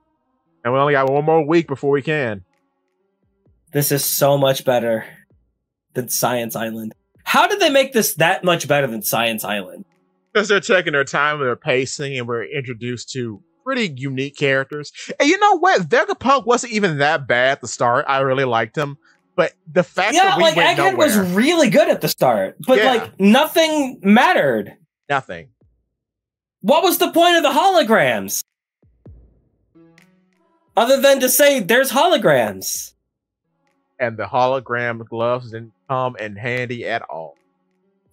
And we only got one more week before we can. This is so much better than Science Island. How did they make this that much better than Science Island? Because they're taking their time, they're pacing, and we're introduced to pretty unique characters. And you know what? Vegapunk wasn't even that bad at the start. I really liked him. But the fact that we went Egghead nowhere, was really good at the start. But nothing mattered. Nothing. What was the point of the holograms? Other than to say there's holograms. And the hologram gloves didn't come in handy at all.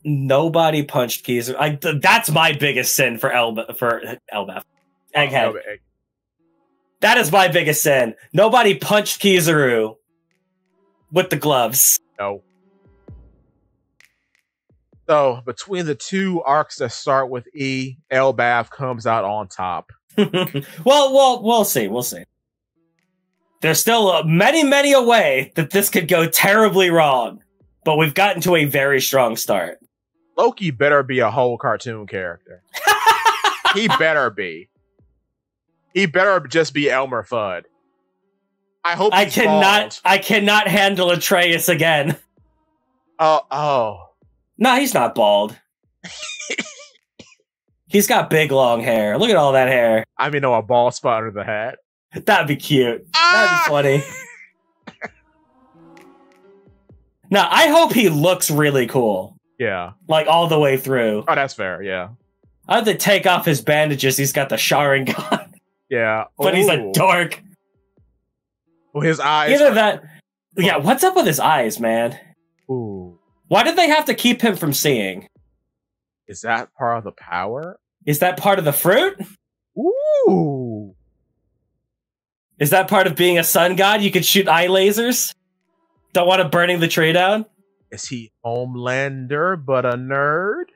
Nobody punched Kizaru. That's my biggest sin for Elbaf. Egghead. That is my biggest sin. Nobody punched Kizaru with the gloves. No. So, between the two arcs that start with E, Elbaf comes out on top. well, we'll see. We'll see. There's still many a way that this could go terribly wrong, but we've gotten to a very strong start. Loki better be a whole cartoon character. He better be. He better just be Elmer Fudd. I hope I cannot handle Atreus again. Oh. No, he's not bald. He's got big long hair. Look at all that hair. I mean, a bald spot under the hat. That'd be cute. That'd be funny. Now, I hope he looks really cool. Yeah. Like, all the way through. Oh, that's fair, yeah. I have to take off his bandages. He's got the Sharingan. Yeah. But he's a dork. Well, his eyes... Either that... Yeah, what's up with his eyes, man? Ooh. Why did they have to keep him from seeing? Is that part of the power? Is that part of the fruit? Ooh. Is that part of being a sun god? You could shoot eye lasers? Don't want to burning the tree down? Is he Homelander, but a nerd?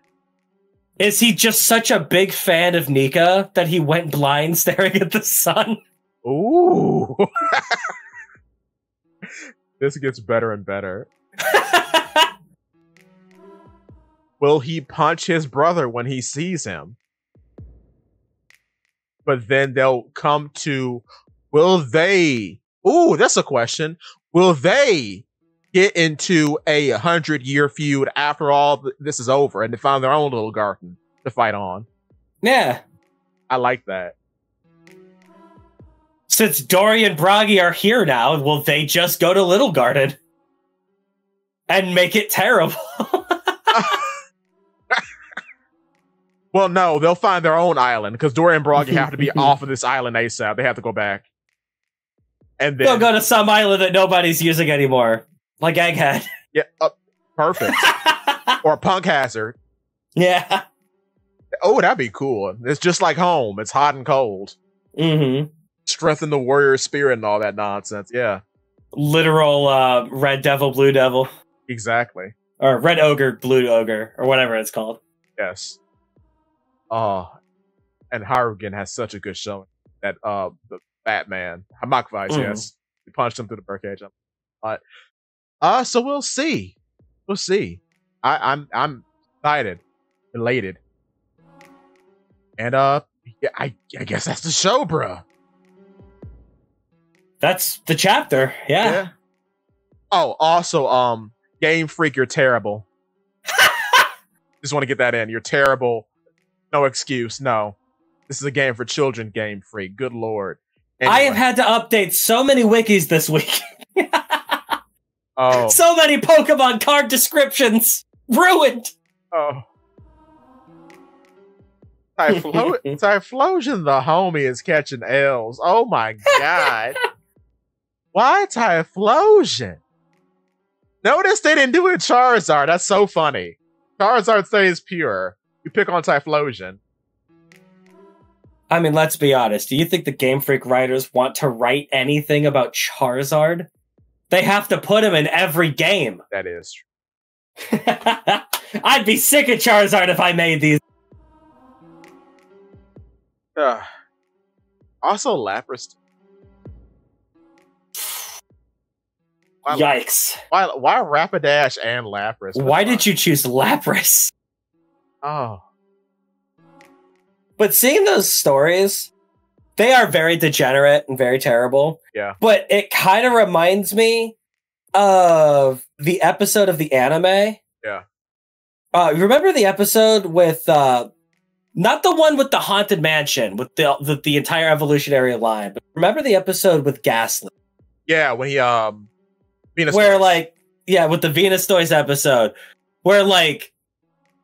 Is he just such a big fan of Nika that he went blind staring at the sun? Ooh. This gets better and better. Will he punch his brother when he sees him? But then they'll come to... Will they... Ooh, that's a question. Will they get into a 100-year feud after all this is over and they find their own little garden to fight on? Yeah. I like that. Since Dory and Bragi are here now, will they just go to Little Garden? And make it terrible? Well, no, they'll find their own island because Dory and Bragi have to be off of this island ASAP. They have to go back. And then they'll go to some island that nobody's using anymore. Like Egghead. Yeah, perfect. Or Punk Hazard. Yeah. Oh, that'd be cool. It's just like home. It's hot and cold. Mm-hmm. Strengthen the warrior spirit and all that nonsense. Yeah. Literal Red Devil, Blue Devil. Exactly. or red ogre, blue ogre, or whatever it's called. Yes. Oh, and Harugen has such a good showing. That the Batman, Hamakvice, yes, he punched him through the birdcage. But so we'll see. We'll see. I'm excited, elated, and yeah, I guess that's the show, bruh. That's the chapter. Yeah. Oh, also, Game Freak, you're terrible. Just want to get that in. You're terrible. No excuse. No. This is a game for children, Game Freak. Good lord. Anyway. I have had to update so many wikis this week. Oh. So many Pokemon card descriptions. Ruined. Oh. Typhlosion the homie is catching L's. Oh my god. Why Typhlosion? Notice they didn't do it Charizard. That's so funny. Charizard stays pure. You pick on Typhlosion. I mean, let's be honest. Do you think the Game Freak writers want to write anything about Charizard? They have to put him in every game. That is true. I'd be sick of Charizard if I made these. Also, Lapras. Yikes. Why Rapidash and Lapras? Why did you choose Lapras? Oh. But seeing those stories, they are very degenerate and very terrible. Yeah. But it kind of reminds me of the episode of the anime. Yeah. Remember the episode with not the one with the haunted mansion with the entire evolutionary line, but remember the episode with Ghastly? Yeah, when he Venus where Toys. like with the Venus Toys episode, where like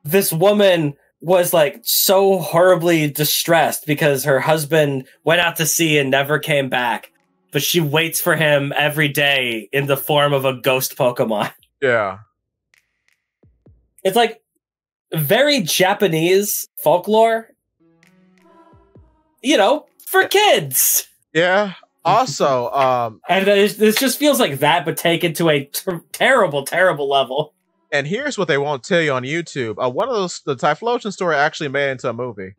this woman was like so horribly distressed because her husband went out to sea and never came back, but she waits for him every day in the form of a ghost Pokemon. Yeah. It's like very Japanese folklore, you know, for kids. Yeah. Also, and this just feels like that, but taken to a terrible, terrible level. And here's what they won't tell you on YouTube. One of those, the Typhlosion story actually made it into a movie.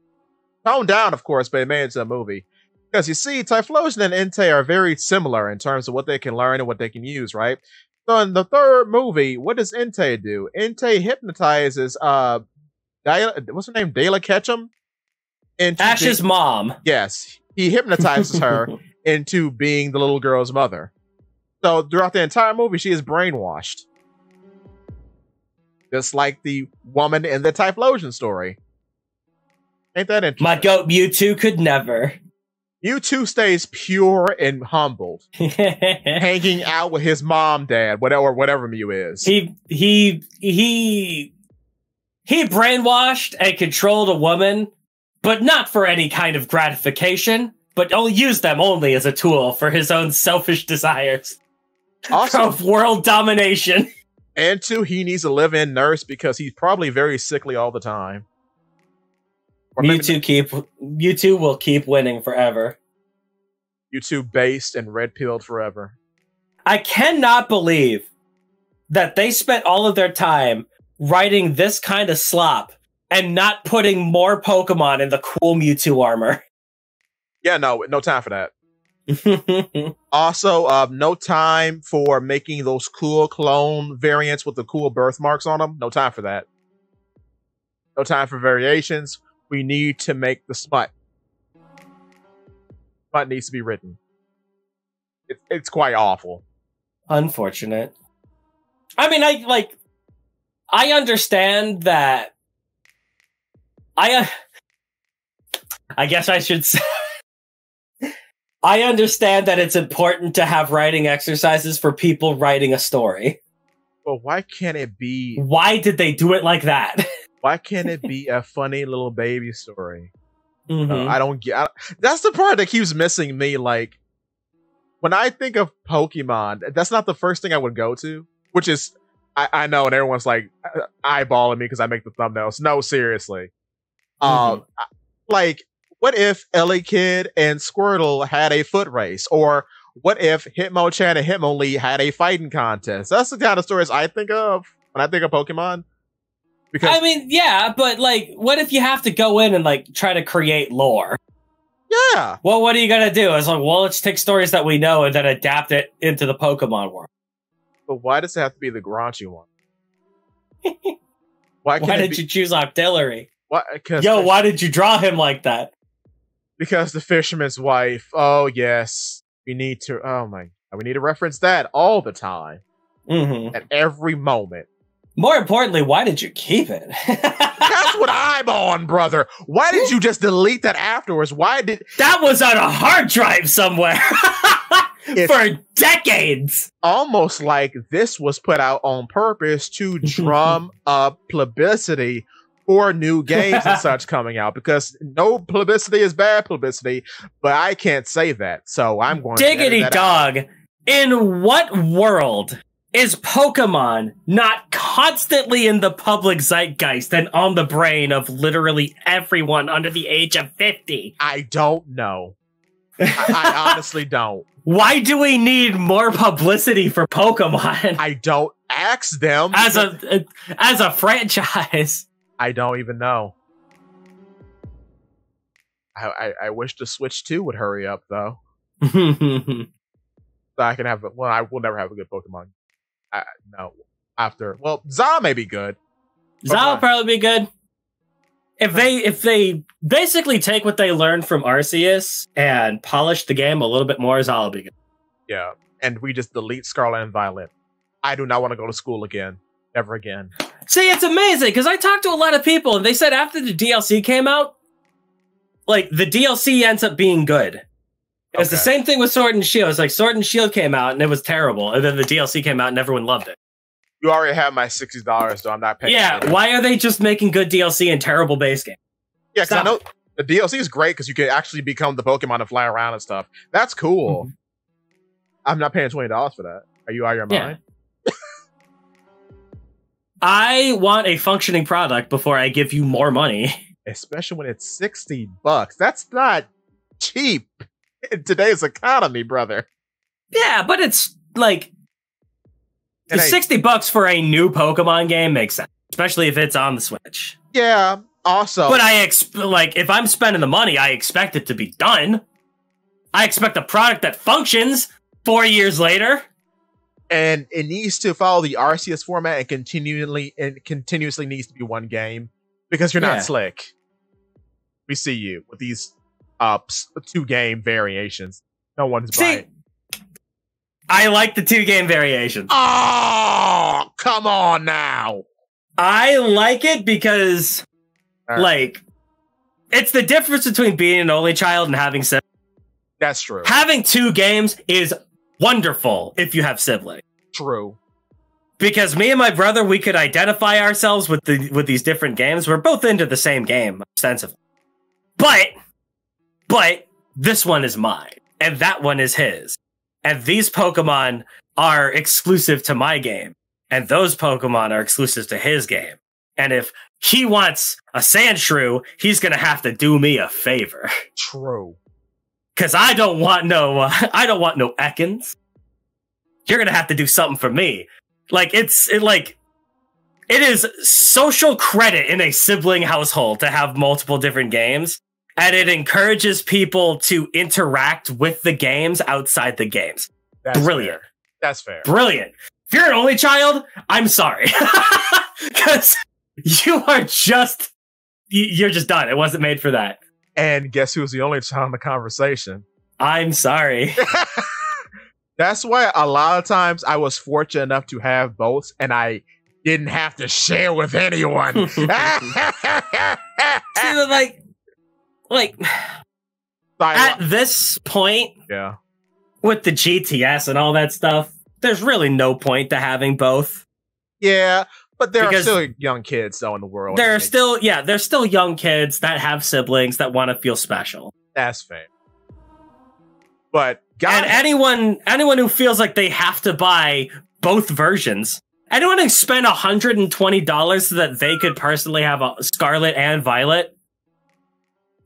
Toned down, of course, but it made it into a movie. Because you see, Typhlosion and Entei are very similar in terms of what they can learn and what they can use, right? So in the third movie, what does Entei do? Entei hypnotizes, what's her name? Dela Ketchum? Ash's mom. Yes. He hypnotizes her into being the little girl's mother. So throughout the entire movie, she is brainwashed. Just like the woman in the Typhlosion story. Ain't that interesting? My goat Mewtwo could never. Mewtwo stays pure and humbled. Hanging out with his mom, dad, whatever Mew is. He brainwashed and controlled a woman, but not for any kind of gratification, but used them only as a tool for his own selfish desires. Also, of world domination. And two, he needs a live-in nurse because he's probably very sickly all the time. Mewtwo will keep winning forever. Mewtwo based and red-pilled forever. I cannot believe that they spent all of their time writing this kind of slop and not putting more Pokemon in the cool Mewtwo armor. Yeah, no time for that. Also, no time for making those cool clone variants with the cool birthmarks on them. No time for that. No time for variations. We need to make the smut. Smut needs to be written. It's quite awful. Unfortunate. I mean, I understand that. I guess I should say. I understand that it's important to have writing exercises for people writing a story. Well, why can't it be... Why did they do it like that? Why can't it be a funny little baby story? Mm-hmm. I don't get... That's the part that keeps missing me. Like, when I think of Pokemon, that's not the first thing I would go to. Which is... I know, and everyone's like eyeballing me because I make the thumbnails. No, seriously. Like... What if Elekid and Squirtle had a foot race? Or what if Hitmonchan and Hitmonlee had a fighting contest? That's the kind of stories I think of when I think of Pokemon. Because I mean, yeah, but like, what if you have to go in and like try to create lore? yeah, Well, what are you gonna do? It's like, well, let's take stories that we know and then adapt it into the Pokemon world. but why does it have to be the raunchy one? Why did you choose Octillery? Why did you draw him like that? Because the fisherman's wife. Oh yes, we need to. Oh my, we need to reference that all the time, at every moment. More importantly, why did you keep it? That's what I'm on, brother. Why did you just delete that afterwards? That was on a hard drive somewhere for decades. Almost like this was put out on purpose to drum up publicity for new games and such coming out, because no publicity is bad publicity, but I can't say that, so I'm going Diggity to dog. In what world is Pokemon not constantly in the public zeitgeist and on the brain of literally everyone under the age of 50? I don't know. I honestly don't. Why do we need more publicity for Pokemon? I don't. Ask them. As a franchise. I don't even know. I wish the Switch 2 would hurry up, though. So I can have... Well, I will never have a good Pokemon. No. After... Well, Za may be good. Za will probably be good. If they basically take what they learned from Arceus and polish the game a little bit more, Za will be good. Yeah. And we just delete Scarlet and Violet. I do not want to go to school again. Ever again. See, it's amazing, because I talked to a lot of people, and they said after the DLC came out, like, the DLC ends up being good. It's the same thing with Sword and Shield. It's like Sword and Shield came out, and it was terrible, and then the DLC came out, and everyone loved it. You already have my $60, so I'm not paying. Yeah, why are they just making good DLC and terrible base game? Yeah, because I know the DLC is great, because you can actually become the Pokemon and fly around and stuff. That's cool. I'm not paying $20 for that. Are you out of your mind? I want a functioning product before I give you more money. Especially when it's $60. That's not cheap in today's economy, brother. Yeah, but it's like $60 for a new Pokemon game makes sense, especially if it's on the Switch. Yeah. Also, but if I'm spending the money, I expect it to be done. I expect a product that functions 4 years later. And it needs to follow the Arceus format and continuously needs to be one game, because you're not slick. We see you with these 2-game variations. No one's buying. I like the 2-game variations. Oh, come on now. I like it because, it's the difference between being an only child and having siblings. That's true. Having 2 games is wonderful if you have siblings. True. Because me and my brother, we could identify ourselves with these different games. We're both into the same game, ostensibly. But this one is mine, and that one is his. And these Pokemon are exclusive to my game, and those Pokemon are exclusive to his game. And if he wants a Sandshrew, he's gonna have to do me a favor. True. Because I don't want no Ekans. You're gonna have to do something for me. It is social credit in a sibling household to have multiple different games, and it encourages people to interact with the games outside the games. That's brilliant. Fair. That's fair. Brilliant. If you're an only child, I'm sorry. Because you're just done. It wasn't made for that. And guess who's the only child in the conversation? I'm sorry. That's why a lot of times I was fortunate enough to have both, and I didn't have to share with anyone. See, at this point, with the GTS and all that stuff, there's really no point to having both. Yeah, but there are still young kids though in the world. There's still young kids that have siblings that want to feel special. That's fair. But anyone who feels like they have to buy both versions, anyone who spent $120 so that they could personally have a Scarlet and Violet,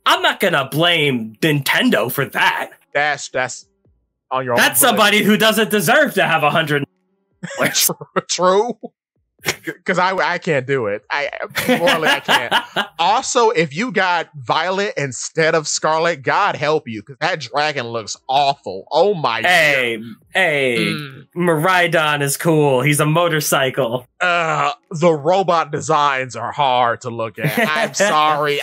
I'm not gonna blame Nintendo for that. That's on your own. That's somebody who doesn't deserve to have $100. True. Because I can't do it. Morally, I can't. Also, if you got Violet instead of Scarlet, God help you, because that dragon looks awful. Oh my god. Hey, Miraidon is cool. He's a motorcycle. The robot designs are hard to look at. I'm sorry.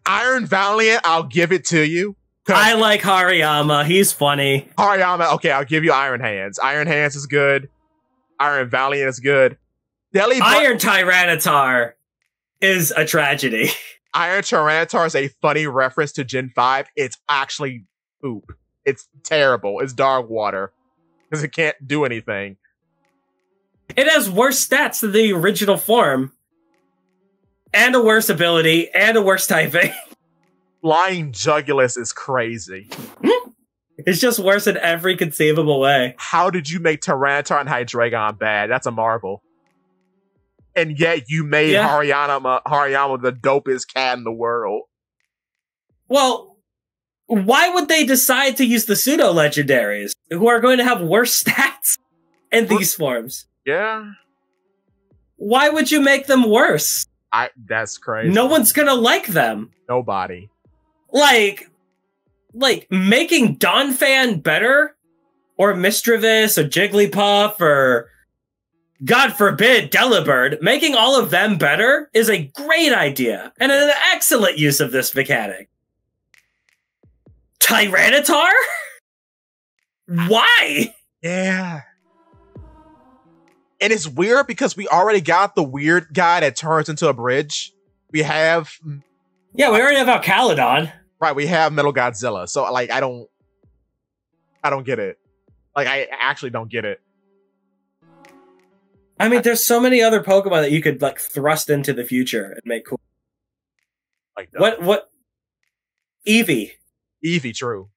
Iron Valiant, I'll give it to you. I like Hariyama. He's funny. Hariyama, okay, I'll give you Iron Hands. Iron Hands is good. Iron Valiant is good. Iron Tyranitar is a tragedy. Iron Tyranitar is a funny reference to Gen 5. It's actually poop. It's terrible. It's dog water. Because it can't do anything. It has worse stats than the original form. And a worse ability. And a worse typing. Flying Jugulus is crazy. It's just worse in every conceivable way. How did you make Tyranitar and Hydreigon bad? That's a marvel. And yet you made Hariyama the dopest cat in the world. Well, why would they decide to use the pseudo-legendaries, who are going to have worse stats in these forms? Yeah. Why would you make them worse? That's crazy. No one's gonna like them. Nobody. Like making Donphan better? Or Misdreavus, or Jigglypuff, or God forbid, Delibird, making all of them better is a great idea and an excellent use of this mechanic. Tyranitar? Why? Yeah. And it's weird because we already got the weird guy that turns into a bridge. We have... Yeah, we already have Alcalodon. Right, we have Metal Godzilla. So, like, I don't get it. Like, I actually don't get it. I mean, there's so many other Pokemon that you could, like, thrust into the future and make cool. Like that. What? Eevee. Eevee, true.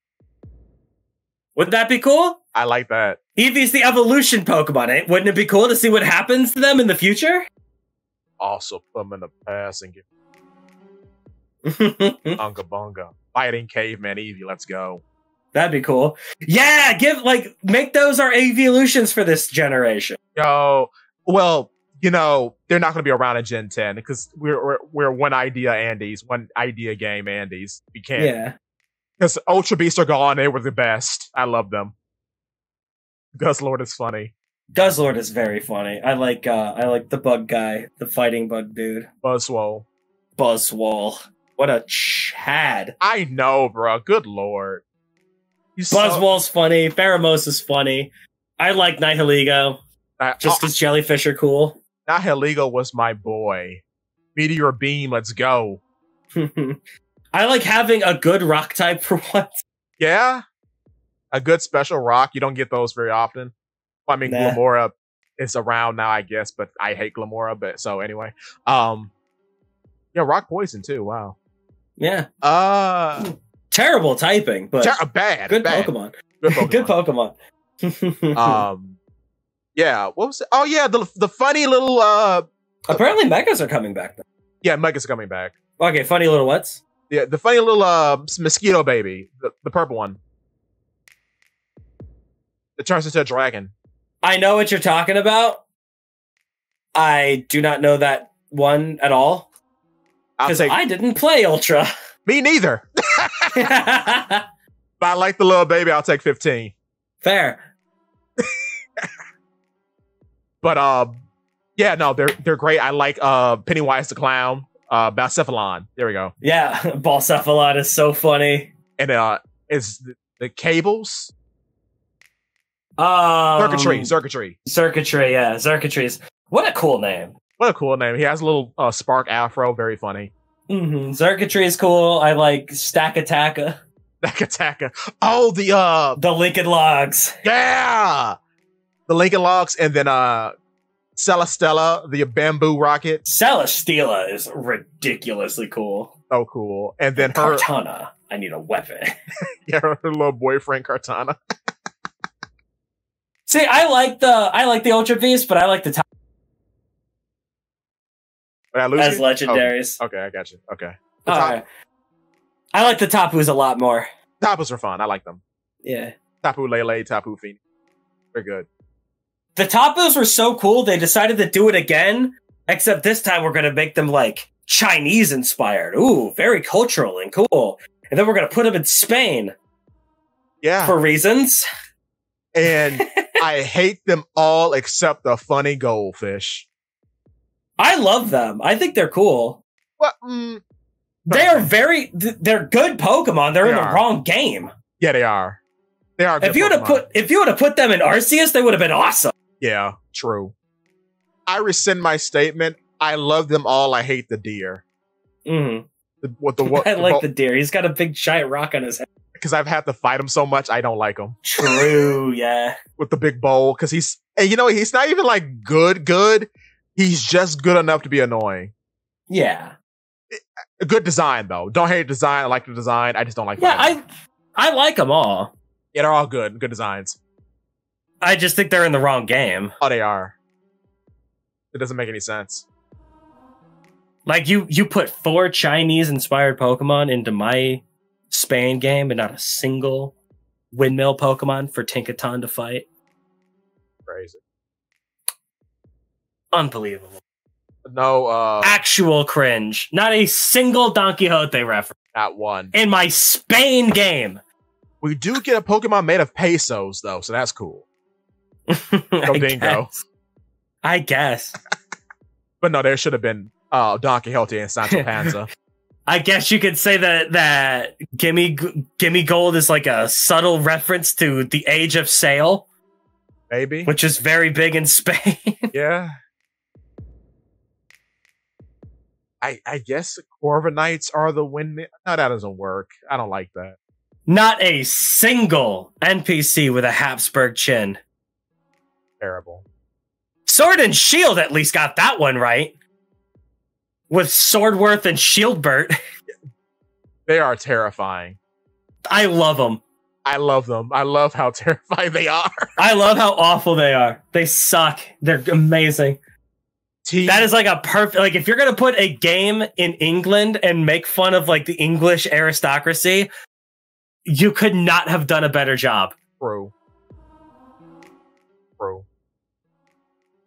Wouldn't that be cool? I like that. Eevee's the evolution Pokemon, eh? Wouldn't it be cool to see what happens to them in the future? Also, put them in the past and get Unga Bunga. Fighting Caveman Eevee, let's go. That'd be cool. Yeah, make those our evolutions for this generation. Yo, well, you know, they're not going to be around in Gen 10 because we're one idea Andes, one idea game Andes. We can't. Yeah. Because Ultra Beasts are gone. They were the best. I love them. Guzzlord is funny. Guzzlord is very funny. I like the bug guy, the fighting bug dude. Buzzwole. What a chad. I know, bro. Good lord. Buzzwole's funny. Pheromos is funny. I like Nihilego. Just because jellyfish are cool. Nihilego was my boy. Meteor Beam, let's go. I like having a good rock type for once. Yeah? A good special rock. You don't get those very often. Well, I mean, Glamora is around now, I guess, but I hate Glamora, but so anyway. Yeah, Rock Poison too, wow. Yeah. Terrible typing, but bad. Good Pokemon. Good Pokemon. Yeah, what was it? Oh yeah, the funny little apparently Megas are coming back though. Yeah, Megas are coming back. Okay, funny little what's? Yeah, the funny little mosquito baby, the purple one. It turns into a dragon. I know what you're talking about. I do not know that one at all. Because I didn't play Ultra. Me neither. But I like the little baby. I'll take 15. Fair. But yeah, no, they're great. I like Pennywise the Clown, Balcephalon. There we go. Yeah, Balcephalon is so funny. And is the Cables? Circuitry, yeah, Circuitry's. What a cool name. What a cool name. He has a little spark afro, very funny. Mm-hmm. Circuitry is cool. I like Stackataka. Oh, the Lincoln Logs. Yeah! The Lincoln Logs, and then Celestella, the bamboo rocket. Celesteela is ridiculously cool. So cool. And then Kartana. I need a weapon. Yeah, her little boyfriend Kartana. See, I like the Ultra Beast, but I like the top as legendaries. Oh, okay, I got you. Okay. Right. I like the Tapus a lot more. Tapus are fun. I like them. Yeah. Tapu Lele, Tapu Phoenix. They're good. The Tapos were so cool, they decided to do it again, except this time we're going to make them, like, Chinese-inspired. Ooh, very cultural and cool. And then we're going to put them in Spain. Yeah. For reasons. And I hate them all except the funny goldfish. I love them. I think they're cool. Well, they're good Pokemon. They're in the wrong game. Yeah, they are. They are. If you would have put them in Arceus, they would have been awesome. Yeah, true. I rescind my statement. I love them all. I hate the deer. Mm-hmm. I like the deer. He's got a big giant rock on his head. Because I've had to fight him so much, I don't like him. True, yeah. With the big bowl, because he's not even like good. He's just good enough to be annoying. Yeah. A good design though. Don't hate the design. I like the design. I just don't like. Yeah, I like them all. Yeah, they're all good designs. I just think they're in the wrong game. Oh, they are. It doesn't make any sense. Like you put 4 Chinese-inspired Pokemon into my Spain game, and not a single windmill Pokemon for Tinkaton to fight. Crazy. Unbelievable. No, actual cringe. Not a single Don Quixote reference. Not one. In my Spain game. We do get a Pokemon made of pesos, though, so that's cool. Go Dingo. I guess. But no, there should have been Don Quixote and Sancho Panza. I guess you could say that Gimme Gold is like a subtle reference to the Age of Sail. Maybe. Which is very big in Spain. Yeah. I guess the Corviknights are the windmill. No, that doesn't work. I don't like that. Not a single NPC with a Habsburg chin. Terrible. Sword and Shield at least got that one right. With Swordworth and Shieldbert. They are terrifying. I love them. I love them. I love how terrifying they are. I love how awful they are. They suck. They're amazing. That is like a perfect, like if you're going to put a game in England and make fun of like the English aristocracy, you could not have done a better job. True.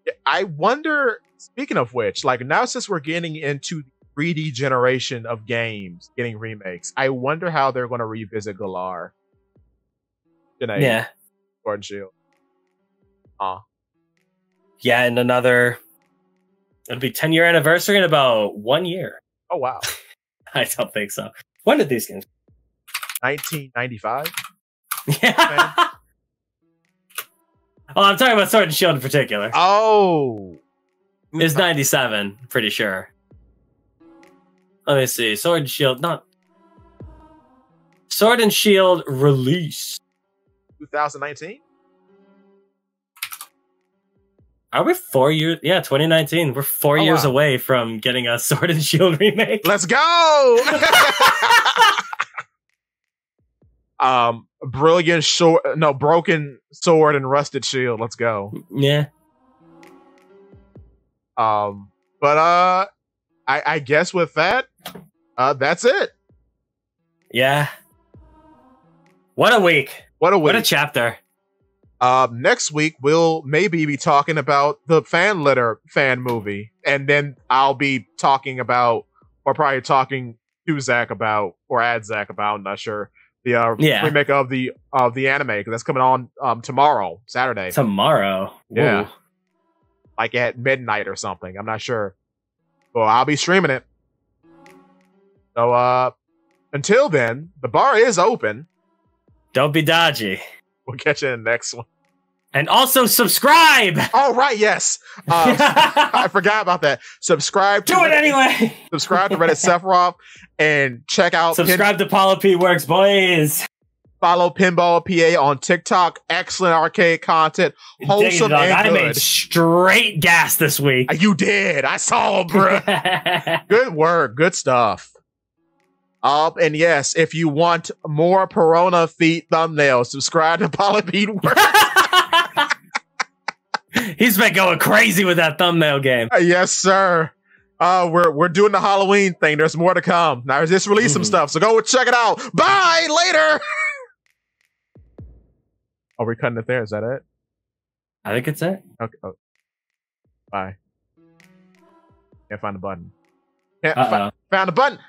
Yeah, I wonder, speaking of which, like now since we're getting into 3D generation of games, getting remakes, I wonder how they're going to revisit Galar. Yeah. Sword and Shield. Yeah, and it'll be 10-year anniversary in about 1 year. Oh, wow. I don't think so. When did these games? 1995? Yeah. Oh, I'm talking about Sword and Shield in particular. Oh. It's 97, pretty sure. Let me see. Sword and Shield release. 2019? Are we 4 years? Yeah, 2019. We're 4 years away from getting a Sword and Shield remake. Let's go! Broken Sword and Rusted Shield. Let's go. Yeah. I guess with that, that's it. Yeah. What a week. What a chapter. Next week, we'll maybe be talking about the fan movie. And then I'll be talking about, or probably talking to Zakk about, or at Zakk about, I'm not sure, the remake of the anime, because that's coming on tomorrow, Saturday. Tomorrow? Yeah. Ooh. Like at midnight or something. I'm not sure. Well, I'll be streaming it. So, until then, the bar is open. Don't be dodgy. We'll catch you in the next one. And also subscribe! Oh, right, yes. I forgot about that. Subscribe to Do it anyway! Subscribe to Reddit Sephiroth and check out... Subscribe to Paulo P Works, boys! Follow Pinball PA on TikTok. Excellent arcade content. Wholesome and I good. made straight gas this week. You did. I saw, bro. Good work. Good stuff. And yes, if you want more Perona feet thumbnails, subscribe to Paulo P Works. He's been going crazy with that thumbnail game. Yes, sir. We're doing the Halloween thing. There's more to come. Now, I just released some stuff, so go check it out. Bye. Later. Are we cutting it there? Is that it? I think it's it. Okay. Oh. Bye. Can't find the button. Uh-oh. Found the button.